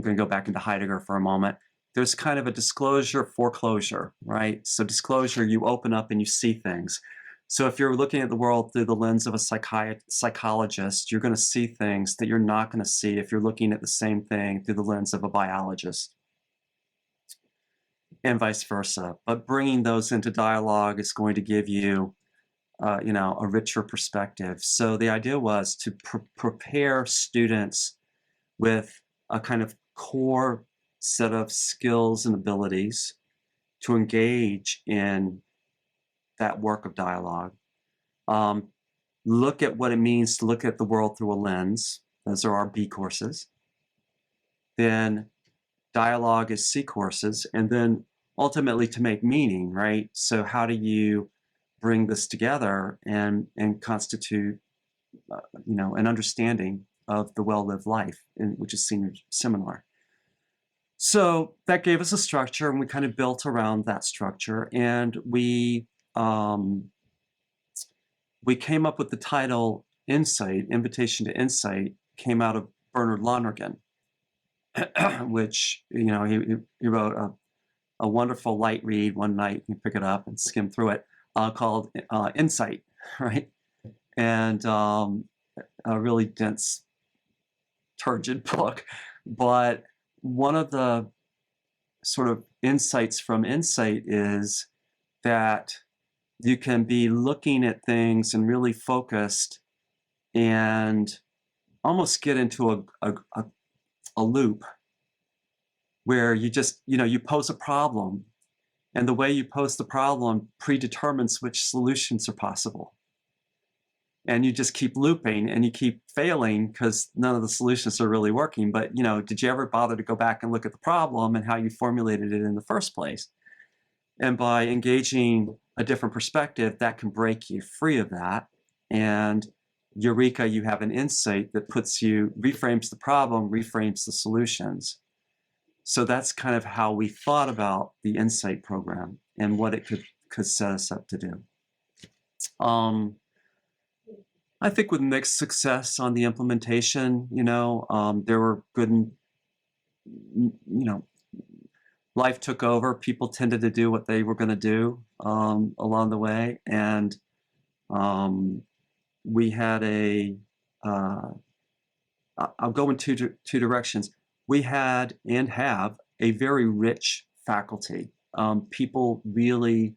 to go back into Heidegger for a moment. There's kind of a disclosure foreclosure, right? So disclosure, you open up and you see things. So if you're looking at the world through the lens of a psychologist, you're going to see things that you're not going to see if you're looking at the same thing through the lens of a biologist, and vice versa. But bringing those into dialogue is going to give you, a richer perspective. So the idea was to prepare students with a kind of core set of skills and abilities to engage in that work of dialogue. Look at what it means to look at the world through a lens. Those are our B courses. Then dialogue is C courses, and then ultimately to make meaning, right? So how do you bring this together and constitute, an understanding of the well-lived life, which is senior seminar. So that gave us a structure, and we kind of built around that structure, and we came up with the title Insight, Invitation to Insight, came out of Bernard Lonergan, which, he wrote a wonderful light read one night. You pick it up and skim through it, called Insight, right? And a really dense, turgid book, but one of the sort of insights from insight is that you can be looking at things and really focused and almost get into a loop where you just, you pose a problem, and the way you pose the problem predetermines which solutions are possible. And you just keep looping and you keep failing because none of the solutions are really working. But, did you ever bother to go back and look at the problem and how you formulated it in the first place? And by engaging a different perspective, that can break you free of that. And eureka, you have an insight that reframes the problem, reframes the solutions. So that's kind of how we thought about the Insight program and what it could set us up to do. I think with mixed success on the implementation, there were good, life took over. People tended to do what they were going to do along the way. And we had I'll go in two directions. We had and have a very rich faculty. People really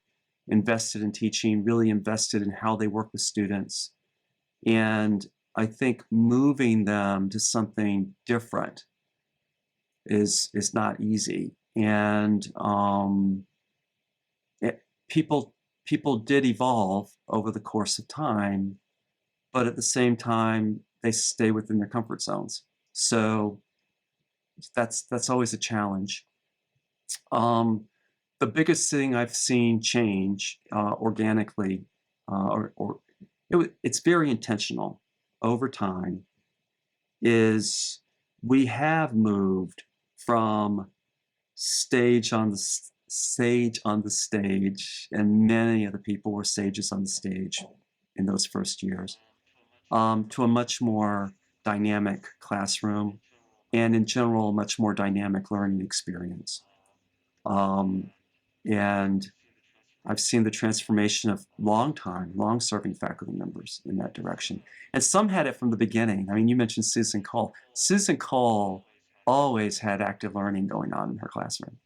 invested in teaching, really invested in how they work with students. And I think moving them to something different is not easy. And people did evolve over the course of time, but at the same time, they stay within their comfort zones. So that's always a challenge. The biggest thing I've seen change organically, it's very intentional over time, is we have moved from sage on the stage, and many of the people were sages on the stage in those first years, to a much more dynamic classroom, and in general, a much more dynamic learning experience. And I've seen the transformation of long-serving faculty members in that direction. And some had it from the beginning. I mean, you mentioned Susan Cole. Susan Cole always had active learning going on in her classroom,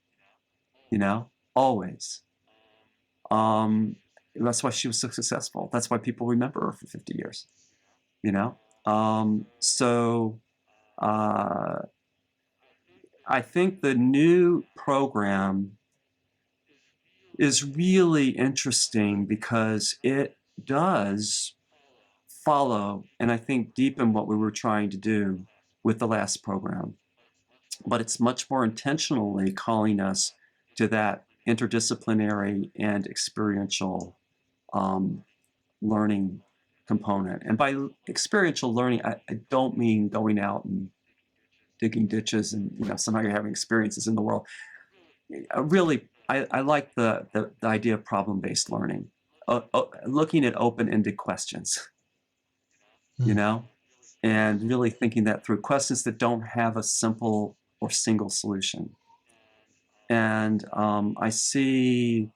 always. That's why she was so successful. That's why people remember her for 50 years, So I think the new program is really interesting because it does follow, and I think deepen what we were trying to do with the last program. But it's much more intentionally calling us to that interdisciplinary and experiential learning component. And by experiential learning, I don't mean going out and digging ditches and somehow you're having experiences in the world. Really, I like the idea of problem-based learning, looking at open-ended questions, and really thinking that through, questions that don't have a simple or single solution. And I see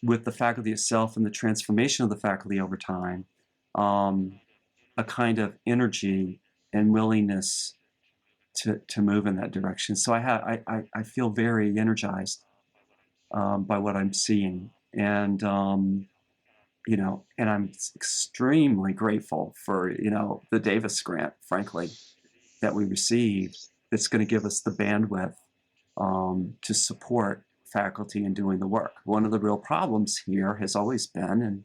with the faculty itself and the transformation of the faculty over time, a kind of energy and willingness to move in that direction. So I feel very energized by what I'm seeing, and and I'm extremely grateful for the Davis grant, frankly, that we received. That's going to give us the bandwidth to support faculty in doing the work. One of the real problems here has always been, and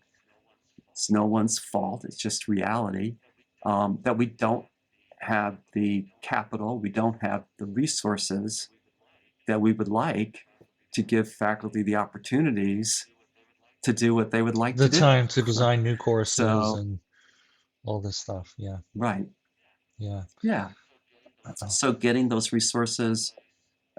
it's no one's fault, it's just reality, that we don't have the capital, we don't have the resources that we would like to give faculty the opportunities to do what they would like to do. The time to design new courses and all this stuff. Yeah. Right. Yeah. Yeah. So getting those resources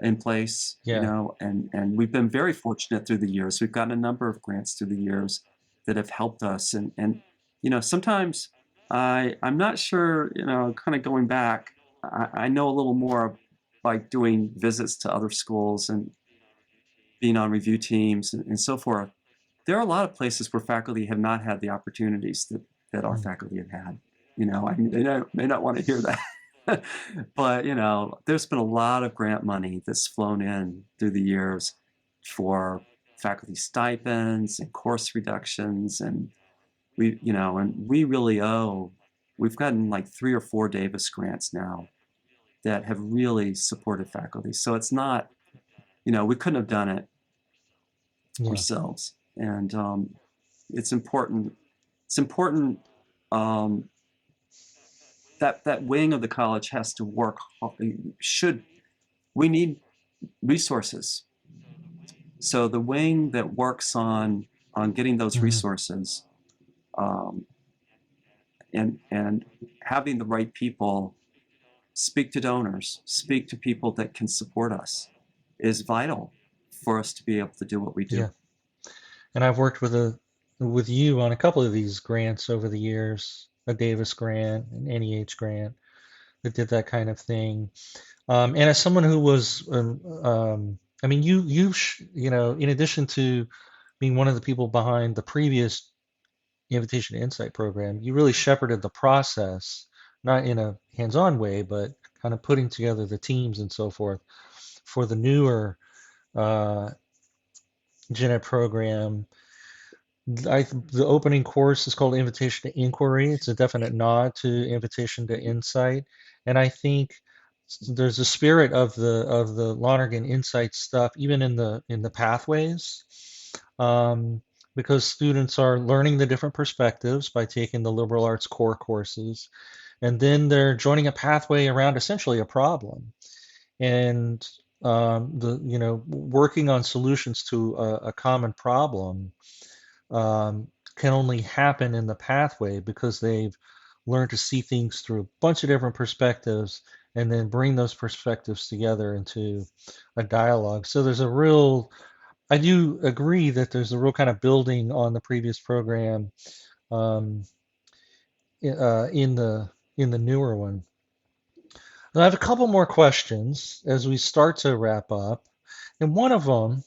in place, and we've been very fortunate through the years. We've gotten a number of grants through the years that have helped us. And sometimes I'm not sure, kind of going back, I know a little more by doing visits to other schools and being on review teams and so forth. There are a lot of places where faculty have not had the opportunities that our faculty have had. I mean, they may not want to hear that. But, there's been a lot of grant money that's flown in through the years for faculty stipends and course reductions. And we really we've gotten like 3 or 4 Davis grants now that have really supported faculty. So it's not, we couldn't have done it Yeah. ourselves. And it's important. It's important um, that wing of the college has to work. We need resources. So the wing that works on getting those Mhm. resources, um, and having the right people speak to donors, speak to people that can support us, is vital for us to be able to do what we do. Yeah. And I've worked with you on a couple of these grants over the years, a Davis grant, an NEH grant that did that kind of thing. And as someone who was, I mean, in addition to being one of the people behind the previous Invitation to Insight program, you really shepherded the process, not in a hands-on way, but kind of putting together the teams and so forth for the newer uh, Gen Ed program. The opening course is called Invitation to Inquiry. It's a definite nod to Invitation to Insight, and I think there's a spirit of the Lonergan Insight stuff, even in the pathways, because students are learning the different perspectives by taking the liberal arts core courses, and then they're joining a pathway around essentially a problem, and working on solutions to a common problem can only happen in the pathway because they've learned to see things through a bunch of different perspectives and then bring those perspectives together into a dialogue. So I do agree that there's a real kind of building on the previous program um, in the newer one. Now, I have a couple more questions as we start to wrap up, and one of them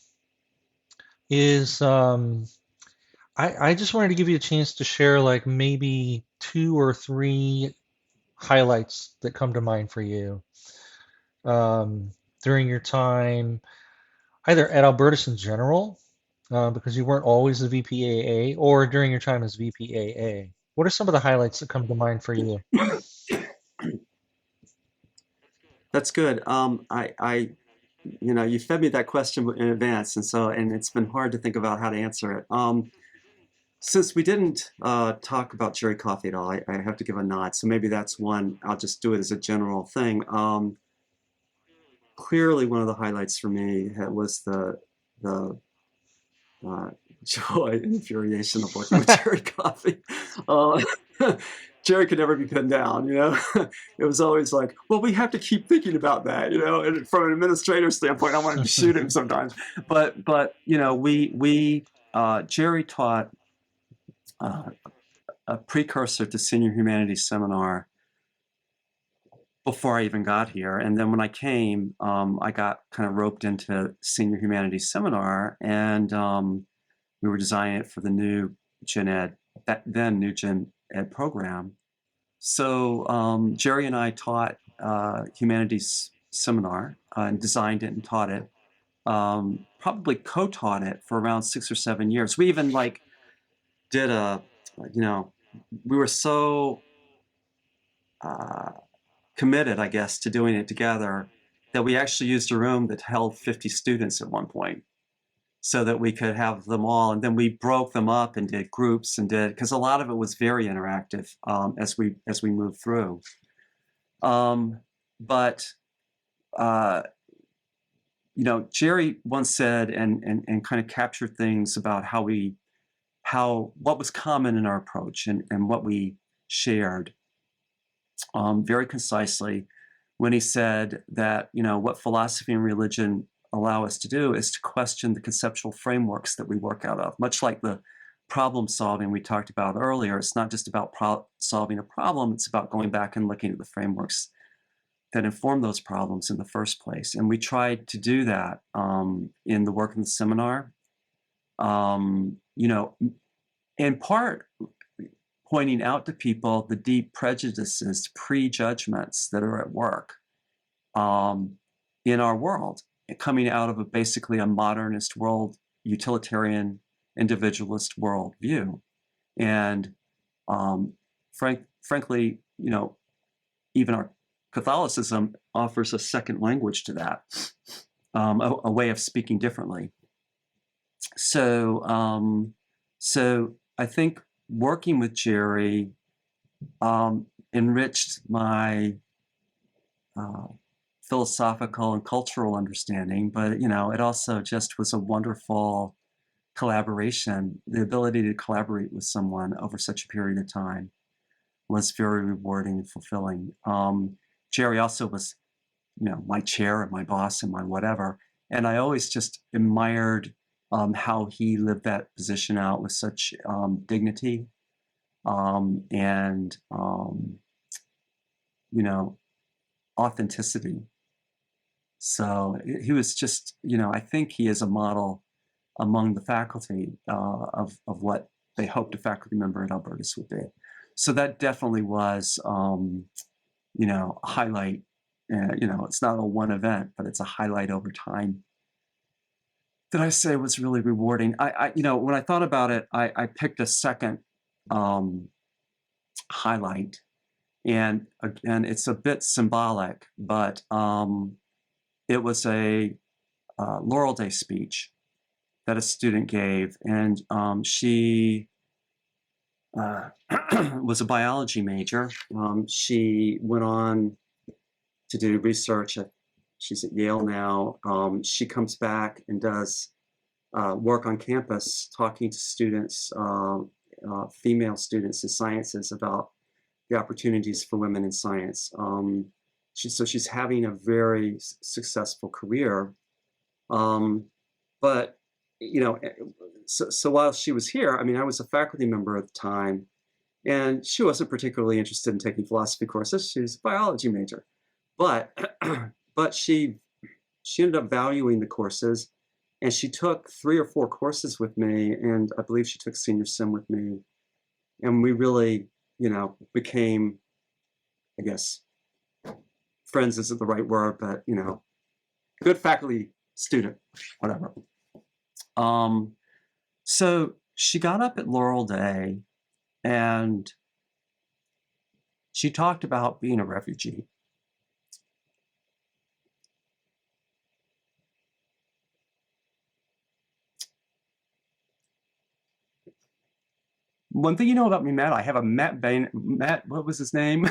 is I just wanted to give you a chance to share like maybe 2 or 3 highlights that come to mind for you um, during your time, either at Albertus in general, because you weren't always the VPAA, or during your time as VPAA. What are some of the highlights that come to mind for you? That's good. You fed me that question in advance, and it's been hard to think about how to answer it. Since we didn't talk about Jerry Coffey at all, I have to give a nod. So maybe that's one. I'll just do it as a general thing. Clearly, one of the highlights for me was the uh, joy and infuriation of working with Jerry Coffey. Uh, Jerry could never be pinned down, It was always like, well, we have to keep thinking about that, And from an administrator standpoint, I wanted to shoot him sometimes. But Jerry taught a precursor to senior humanities seminar before I even got here. And then when I came, I got kind of roped into senior humanities seminar, and we were designing it for the new Gen Ed, new Gen Ed program. So Jerry and I taught humanities seminar and designed it and taught it. Probably co-taught it for around 6 or 7 years. We even did we were so committed, I guess, to doing it together that we actually used a room that held 50 students at one point, so that we could have them all. And then we broke them up and did groups because a lot of it was very interactive as we moved through. But Jerry once said and kind of captured things about what was common in our approach and what we shared very concisely when he said that what philosophy and religion allow us to do is to question the conceptual frameworks that we work out of. Much like the problem solving we talked about earlier, it's not just about solving a problem, it's about going back and looking at the frameworks that inform those problems in the first place. And we tried to do that in the work in the seminar. In part pointing out to people the deep prejudices, prejudgments that are at work in our world, coming out of basically a modernist world, utilitarian, individualist world view. And frankly, even our Catholicism offers a second language to that, a way of speaking differently. So, so I think working with Jerry enriched my philosophical and cultural understanding, but it also just was a wonderful collaboration. The ability to collaborate with someone over such a period of time was very rewarding and fulfilling. Jerry also was, my chair and my boss and my whatever, and I always just admired how he lived that position out with such dignity and authenticity. So he was just, I think he is a model among the faculty of what they hoped a faculty member at Albertus would be. So that definitely was, a highlight. It's not a one event, but it's a highlight over time that I say was really rewarding. When I thought about it, I picked a second highlight, and again, it's a bit symbolic, but it was a Laurel Day speech that a student gave, and she was a biology major. She went on to do research. She's at Yale now. She comes back and does work on campus, talking to students, female students in sciences, about the opportunities for women in science. So she's having a very successful career. But so while she was here, I was a faculty member at the time, and she wasn't particularly interested in taking philosophy courses. She was a biology major, but she ended up valuing the courses, and she took 3 or 4 courses with me, and I believe she took senior sim with me, and we really, became, I guess, friends isn't the right word, but good faculty student, whatever. So she got up at Laurel Day and she talked about being a refugee. One thing you know about me, Matt, I have a Matt, what was his name?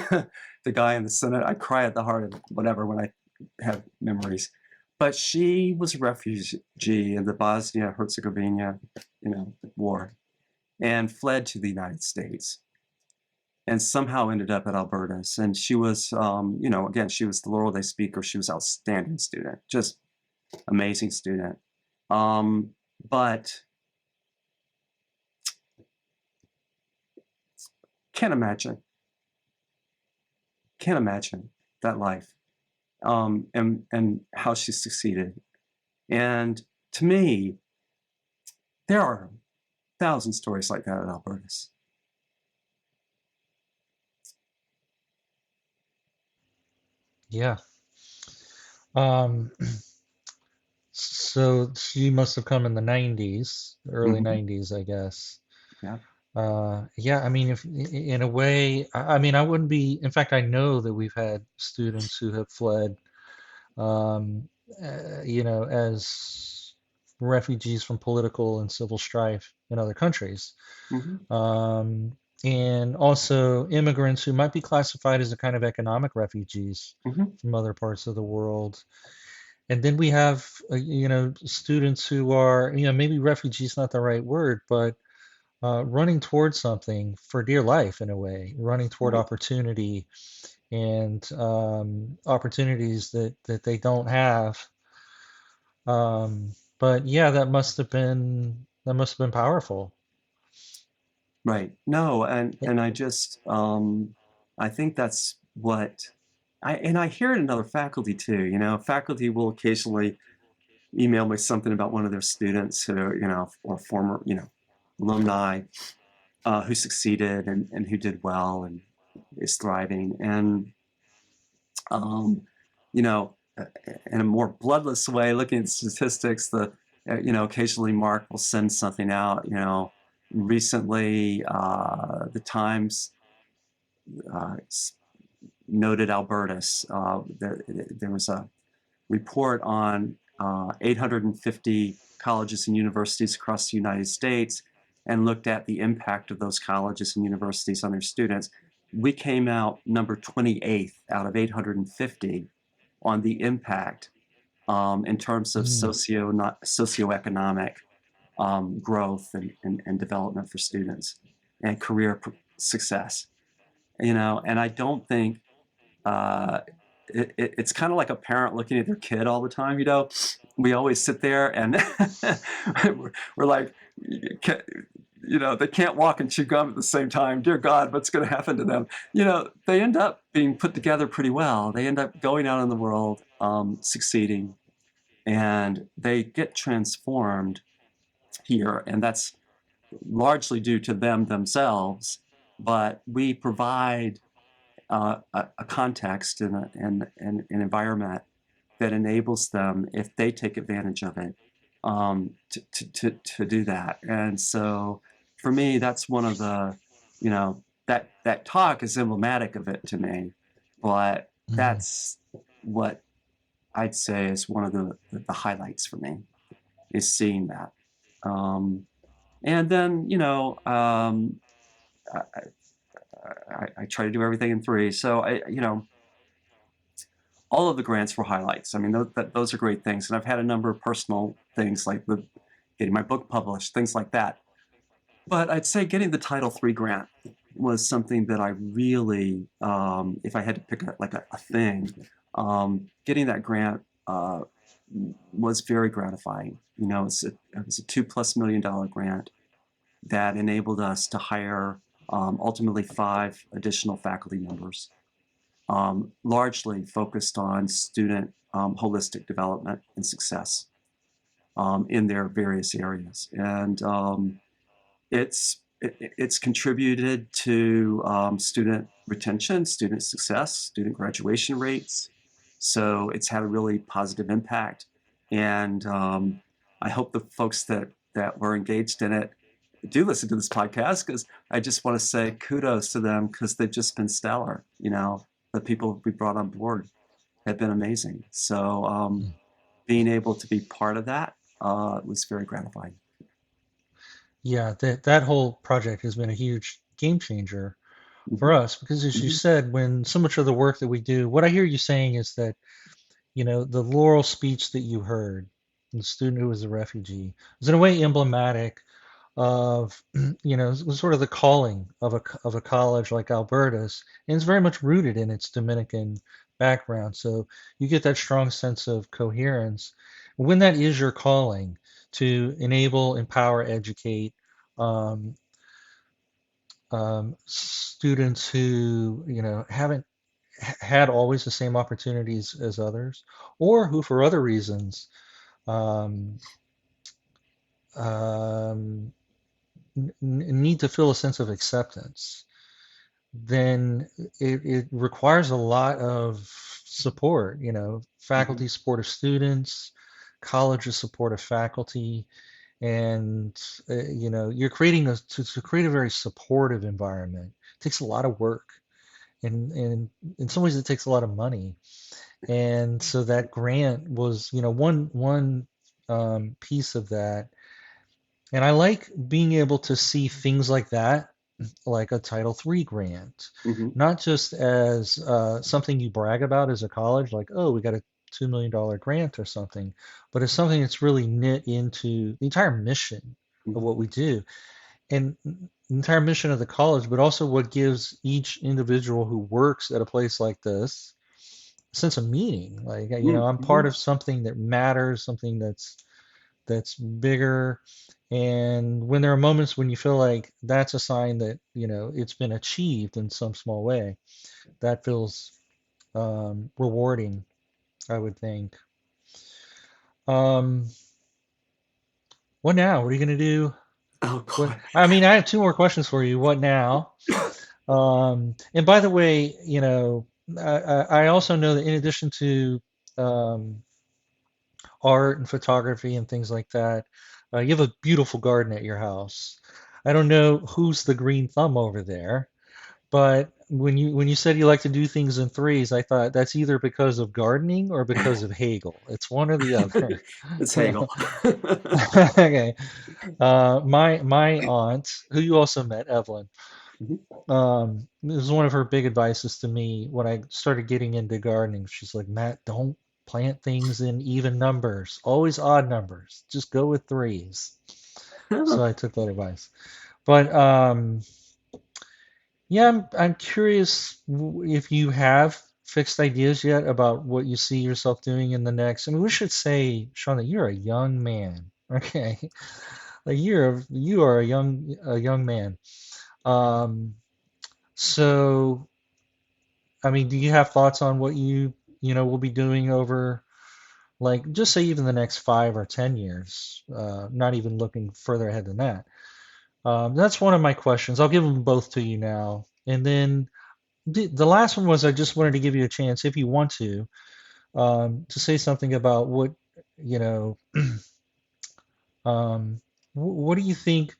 The guy in the Senate. I cry at the heart of whatever when I have memories. But she was a refugee in the Bosnia-Herzegovina, war, and fled to the United States, and somehow ended up at Albertus. And she was, again, she was the Laurel Day speaker. She was an outstanding student, just amazing student. But can't imagine that life. And how she succeeded. And to me, there are 1,000 stories like that at Albertus. Yeah. So she must have come in the 90s, early 90s, I guess. Yeah. Yeah, if in a way, I wouldn't be, in fact, I know that we've had students who have fled, as refugees from political and civil strife in other countries. And also immigrants who might be classified as a kind of economic refugees from other parts of the world. And then we have, students who are, maybe refugees not the right word, but running towards something for dear life, in a way, running toward opportunity and opportunities that they don't have. But yeah, that must have been powerful. Right. No, and I just I think that's what I hear it in other faculty too. Faculty will occasionally email me something about one of their students who or former alumni, who succeeded and who did well and is thriving. And, you know, in a more bloodless way, looking at statistics, occasionally Mark will send something out. Recently, the Times noted Albertus. There was a report on 850 colleges and universities across the United States and looked at the impact of those colleges and universities on their students. We came out number 28th out of 850 on the impact in terms of socioeconomic growth and development for students and career success. And I don't think it's kind of like a parent looking at their kid all the time. We always sit there and we're like, they can't walk and chew gum at the same time. Dear God, what's going to happen to them? They end up being put together pretty well. They end up going out in the world, succeeding, and they get transformed here. And that's largely due to them themselves, but we provide a context and an environment that enables them, if they take advantage of it, to do that. And so for me, that's one of the, that talk is emblematic of it to me, but that's what I'd say is one of the highlights for me, is seeing that. And then, I try to do everything in three. So all of the grants were highlights. I mean, those are great things. And I've had a number of personal things like getting my book published, things like that. But I'd say getting the Title III grant was something that I really, if I had to pick a thing, getting that grant was very gratifying. It was a $2+ million grant that enabled us to hire ultimately 5 additional faculty members, largely focused on student holistic development and success in their various areas. And it's contributed to student retention, student success, student graduation rates. So it's had a really positive impact. And I hope the folks that were engaged in it do listen to this podcast, because I just want to say kudos to them, because they've just been stellar. The people we brought on board have been amazing. So being able to be part of that was very gratifying. Yeah, that whole project has been a huge game changer for us, because as you said, when so much of the work that we do, what I hear you saying is that, the Laurel speech that you heard, the student who was a refugee, was in a way emblematic of, sort of the calling of a college like Albertus, and it's very much rooted in its Dominican background. So you get that strong sense of coherence when that is your calling, to enable, empower, educate students who haven't had always the same opportunities as others, or who for other reasons um, um, need to feel a sense of acceptance. Then it requires a lot of support, faculty support of students, colleges support of faculty, and you're creating to create a very supportive environment. It takes a lot of work, and in some ways it takes a lot of money. And so that grant was, one piece of that. And I like being able to see things like that, like a Title III grant, not just as something you brag about as a college, like, oh, we got a $2 million grant or something, but as something that's really knit into the entire mission of what we do, and the entire mission of the college, but also what gives each individual who works at a place like this a sense of meaning. Like, I'm part of something that matters, something that's bigger. And when there are moments when you feel like that's a sign that, it's been achieved in some small way, that feels rewarding, I would think. What now? What are you going to do Oh What, God. I mean, I have two more questions for you. What now? And by the way, I also know that in addition to um, art and photography and things like that, you have a beautiful garden at your house. I don't know who's the green thumb over there, but when you said you like to do things in threes, I thought that's either because of gardening or because of Hegel. It's one or the other. It's Hegel. Okay. My aunt, who you also met, Evelyn, Mhm. this was one of her big advices to me when I started getting into gardening. She's like, Matt, don't plant things in even numbers, always odd numbers. Just go with threes. So I took that advice. But yeah, I'm curious if you have fixed ideas yet about what you see yourself doing in the next. I mean, we should say, Sean, that you're a young man. Okay, like you are a young man. Um, so I mean, do you have thoughts on what you will be doing over, like, just say even the next 5 or 10 years? Not even looking further ahead than that. That's one of my questions. I'll give them both to you now, and then the last one was I just wanted to give you a chance, if you want to say something about what you know. What do you think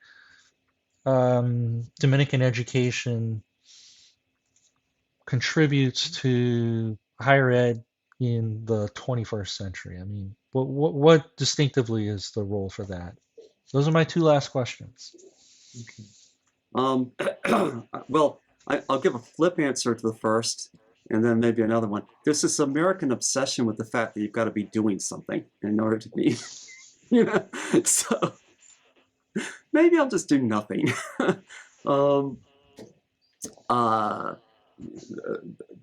Dominican education contributes to higher ed in the 21st century? I mean, what distinctively is the role for that? Those are my two last questions. Okay. Um, well, I'll give a flip answer to the first, and then maybe another one. There's this American obsession with the fact that you've got to be doing something in order to be, you know. So maybe I'll just do nothing. um, uh,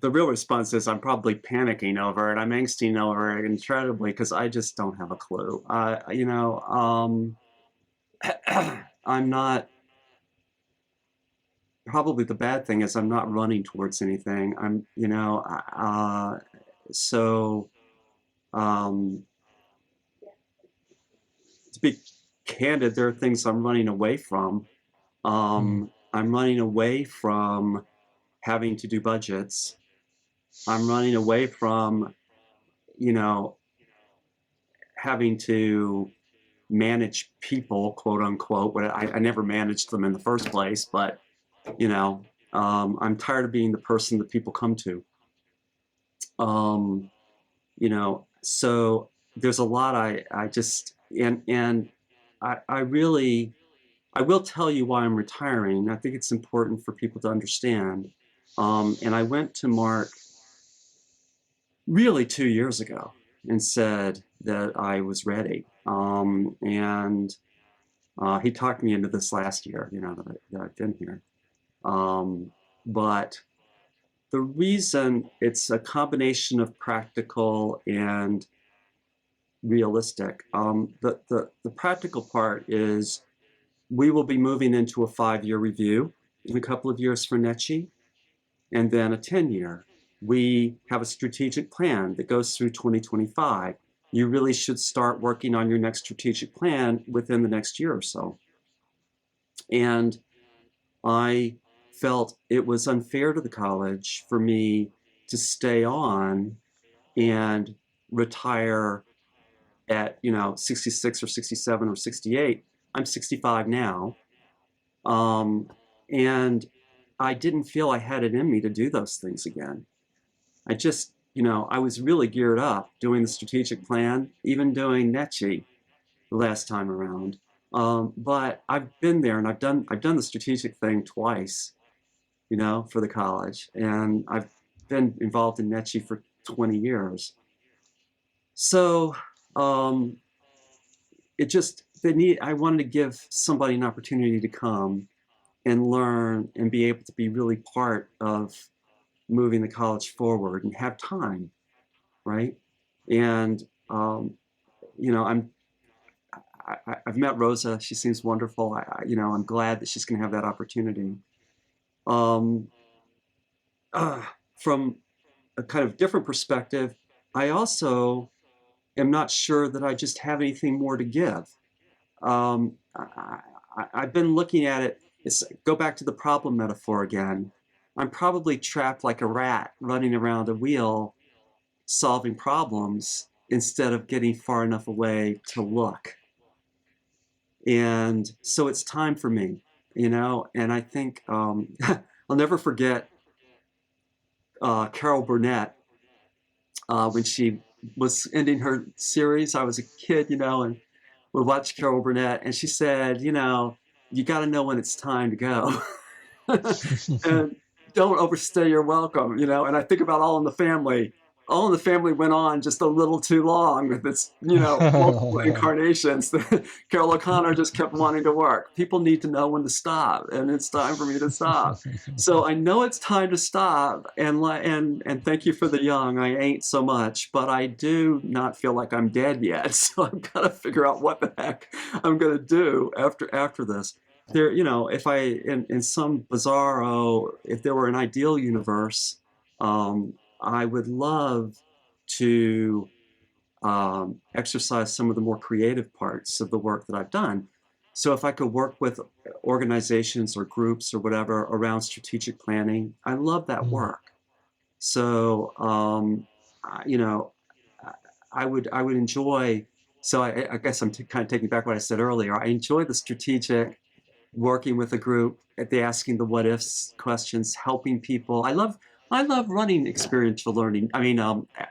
the real response is I'm probably panicking over it. I'm angsting over it incredibly because I just don't have a clue. I'm not. Probably the bad thing is I'm not running towards anything. So um, to be candid, there are things I'm running away from. Hmm. I'm running away from having to do budgets. I'm running away from, you know, having to manage people, quote unquote. But I never managed them in the first place. But, I'm tired of being the person that people come to. Um, so there's a lot I just and I really I will tell you why I'm retiring. I think it's important for people to understand. And I went to Mark really 2 years ago and said that I was ready. And he talked me into this last year, that I've been here. But the reason it's a combination of practical and realistic. The practical part is we will be moving into a 5-year review in a couple of years for NECHI, and then a 10-year. We have a strategic plan that goes through 2025. You really should start working on your next strategic plan within the next year or so. And I felt it was unfair to the college for me to stay on and retire at 66 or 67 or 68. I'm 65 now, and I didn't feel I had it in me to do those things again. I just, I was really geared up doing the strategic plan, even doing NECHI the last time around. But I've been there and I've done the strategic thing twice, for the college, and I've been involved in NECHI for 20 years. So um, I wanted to give somebody an opportunity to come and learn and be able to be really part of moving the college forward and have time, right? And you know, I'm I've met Rosa. She seems wonderful. I'm glad that she's going to have that opportunity. Um, uh, from a kind of different perspective, I also am not sure that I just have anything more to give. I've been looking at it. Go back to the problem metaphor again. I'm probably trapped like a rat running around a wheel solving problems instead of getting far enough away to look. And so it's time for me, and I think I'll never forget Carol Burnett when she was ending her series. I was a kid, and we watched Carol Burnett, and she said, you got to know when it's time to go. And don't overstay your welcome, and I think about All in the Family. All in the Family went on just a little too long with its, multiple incarnations. Carol O'Connor just kept wanting to work. People need to know when to stop, and it's time for me to stop. So I know it's time to stop, and thank you for the young. I ain't so much, but I do not feel like I'm dead yet. So I've got to figure out what the heck I'm going to do after this. There, if I in some bizarro, if there were an ideal universe, I would love to exercise some of the more creative parts of the work that I've done. So if I could work with organizations or groups or whatever around strategic planning, I love that work. So I would enjoy. So I guess I'm kind of taking back what I said earlier. I enjoy the strategic, working with a group, at the asking the what ifs questions, helping people. I love running experiential learning. I mean,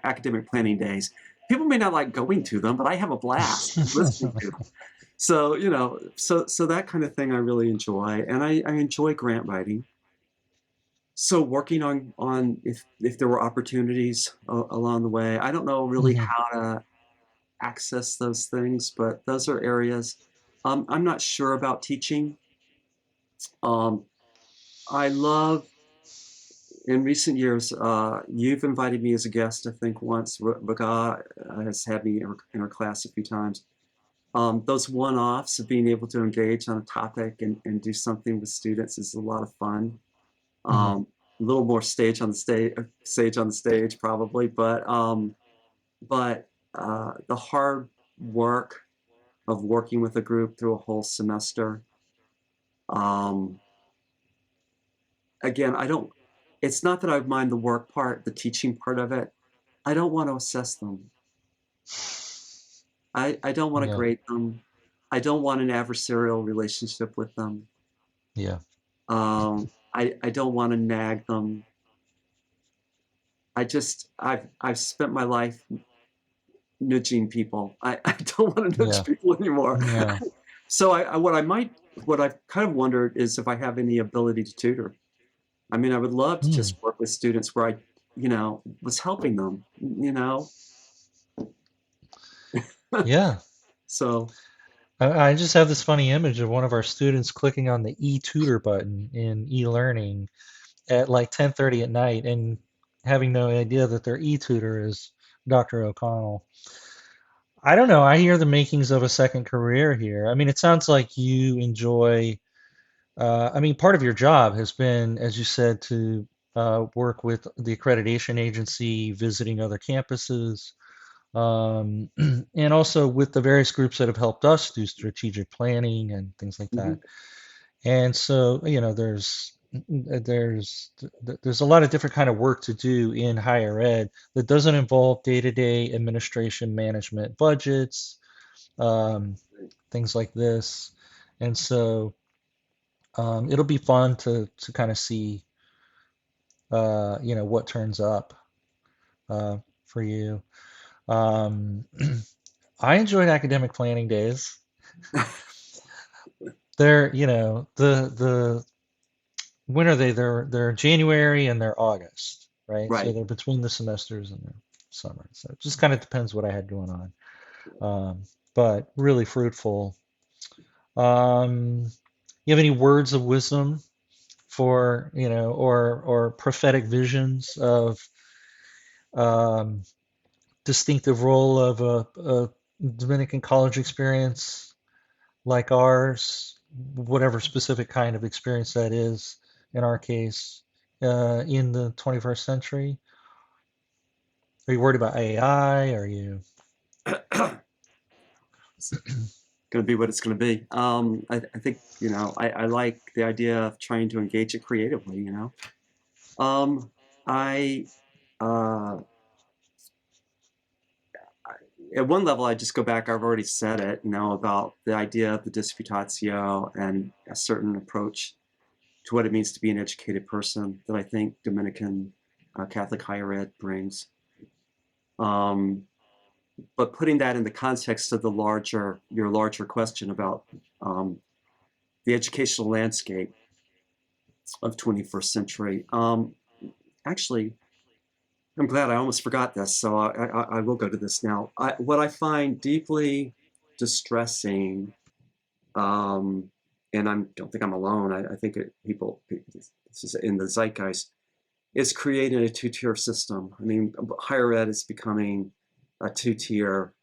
academic planning days. People may not like going to them, but I have a blast listening to them. So so that kind of thing I really enjoy, and I enjoy grant writing. So working on if there were opportunities along the way. I don't know really how to access those things, but those are areas. I'm not sure about teaching. I love, in recent years, you've invited me as a guest, I think once. Vaga has had me in her class a few times. Those one-offs of being able to engage on a topic and do something with students is a lot of fun. A little more stage on the stage probably, but the hard work of working with a group through a whole semester. Again, it's not that I mind the work part, the teaching part of it. I don't want to assess them. I don't want to grade them. I don't want an adversarial relationship with them. Yeah. I don't want to nag them. I've spent my life nudging people. I don't want to nudge people anymore. Yeah. So what I've kind of wondered is if I have any ability to tutor. I mean, I would love to just work with students where I, was helping them, Yeah. So I just have this funny image of one of our students clicking on the e-tutor button in e-learning at like 10:30 at night and having no idea that their e-tutor is Dr. O'Connell. I don't know. I hear the makings of a second career here. I mean, it sounds like you enjoy, I mean, part of your job has been, as you said, to work with the accreditation agency, visiting other campuses, and also with the various groups that have helped us do strategic planning and things like that. And so, there's a lot of different kind of work to do in higher ed that doesn't involve day-to-day administration, management, budgets, things like this. And so it'll be fun to kind of see what turns up for you. I enjoyed academic planning days. They're, the when are they? They're January and they're August, right? So right. they're between the semesters and the summer. So it just kind of depends what I had going on. But really fruitful. You have any words of wisdom for, or prophetic visions of distinctive role of a Dominican college experience like ours, whatever specific kind of experience that is in our case, in the 21st century? Are you worried about AI? Are you? going to be what it's going to be. I think, I like the idea of trying to engage it creatively, I, uh, at one level, I just go back, I've already said it, about the idea of the disputatio and a certain approach to what it means to be an educated person that I think Dominican Catholic higher ed brings. Um, but putting that in the context of your larger question about the educational landscape of 21st century. Actually, I'm glad I almost forgot this, so I will go to this now. What I find deeply distressing, um, and I don't think I'm alone, I think this is in the zeitgeist, is creating a two-tier system. I mean, higher ed is becoming a two-tier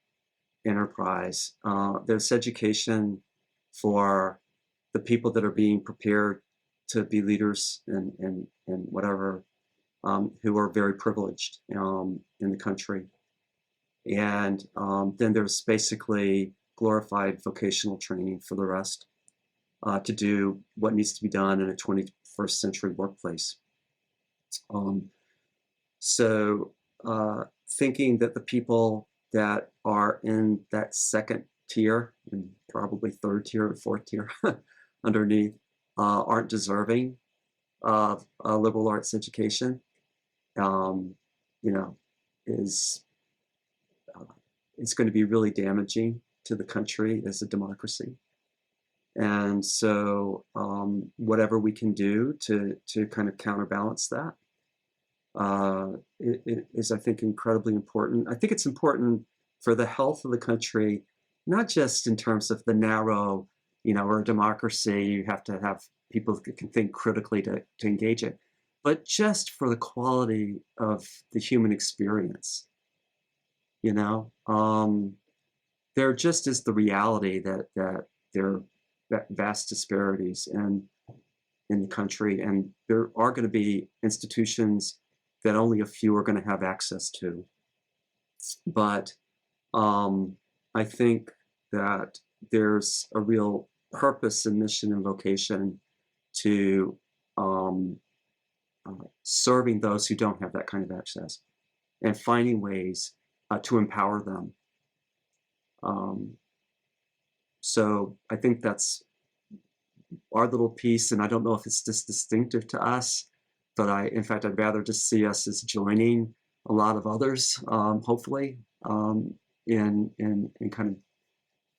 enterprise. There's education for the people that are being prepared to be leaders and whatever, who are very privileged in the country. And then there's basically glorified vocational training for the rest to do what needs to be done in a 21st century workplace. So thinking that the people that are in that second tier and probably third tier or fourth tier underneath aren't deserving of a liberal arts education, is it's going to be really damaging to the country as a democracy. And so whatever we can do to kind of counterbalance that it is, I think, incredibly important. I think it's important for the health of the country, not just in terms of the narrow, we're a democracy, you have to have people who can think critically to engage it, but just for the quality of the human experience. There just is the reality that there are vast disparities in the country, and there are going to be institutions that only a few are going to have access to. But I think that there's a real purpose and mission and vocation to serving those who don't have that kind of access and finding ways to empower them. So I think that's our little piece, and I don't know if it's just distinctive to us, but in fact, I'd rather just see us as joining a lot of others, hopefully, in kind of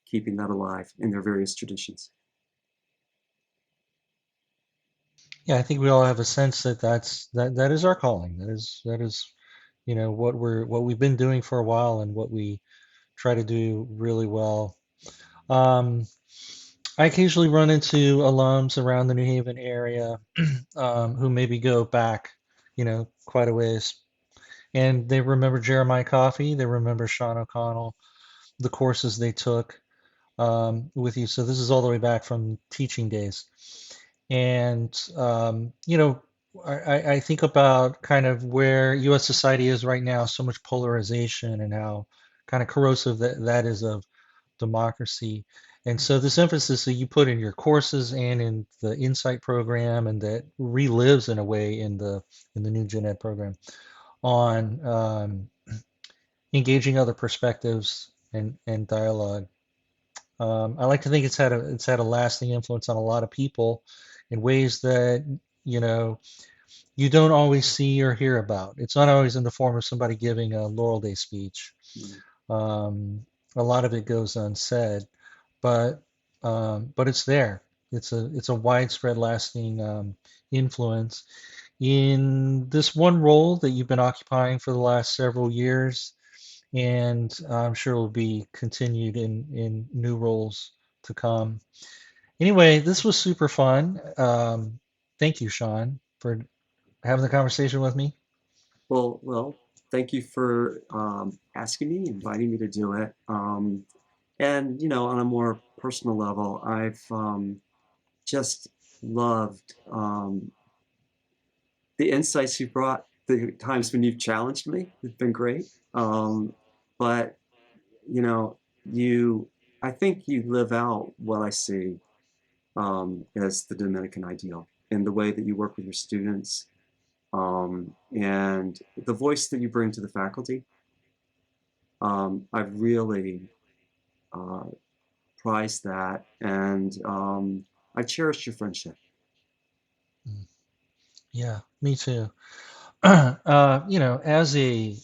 keeping that alive in their various traditions. Yeah, I think we all have a sense that that is our calling. That is what we've been doing for a while and what we try to do really well. I occasionally run into alums around the New Haven area who maybe go back, quite a ways, and they remember Jeremiah Coffey, they remember Sean O'Connell, the courses they took with you. So this is all the way back from teaching days. And, I think about kind of where U.S. society is right now, so much polarization and how kind of corrosive that is of democracy. And so this emphasis that you put in your courses and in the Insight program, and that relives in a way in the new Gen Ed program on engaging other perspectives and dialogue. I like to think it's had a lasting influence on a lot of people in ways that you don't always see or hear about. It's not always in the form of somebody giving a Laurel Day speech. A lot of it goes unsaid, but it's there. It's a widespread, lasting influence in this one role that you've been occupying for the last several years, and I'm sure will be continued in new roles to come. Anyway, this was super fun. Thank you, Sean, for having the conversation with me. Well, thank you for asking me, inviting me to do it. And on a more personal level, I've just loved the insights you brought. The times when you've challenged me, it's been great. But you I think you live out what I see as the Dominican ideal in the way that you work with your students, and the voice that you bring to the faculty. I've really uh, prized that, and I cherished your friendship. Mm. Yeah, me too. As a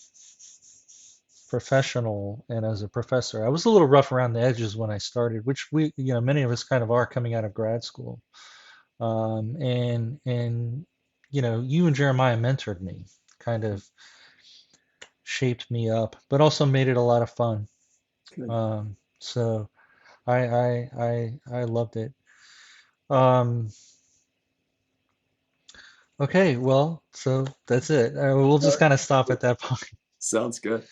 professional and as a professor, I was a little rough around the edges when I started, which many of us kind of are coming out of grad school. And you and Jeremiah mentored me, kind of shaped me up, but also made it a lot of fun. Good. So I loved it. Um, okay, well, so that's it. We'll All just right. kind of stop at that point. Sounds good.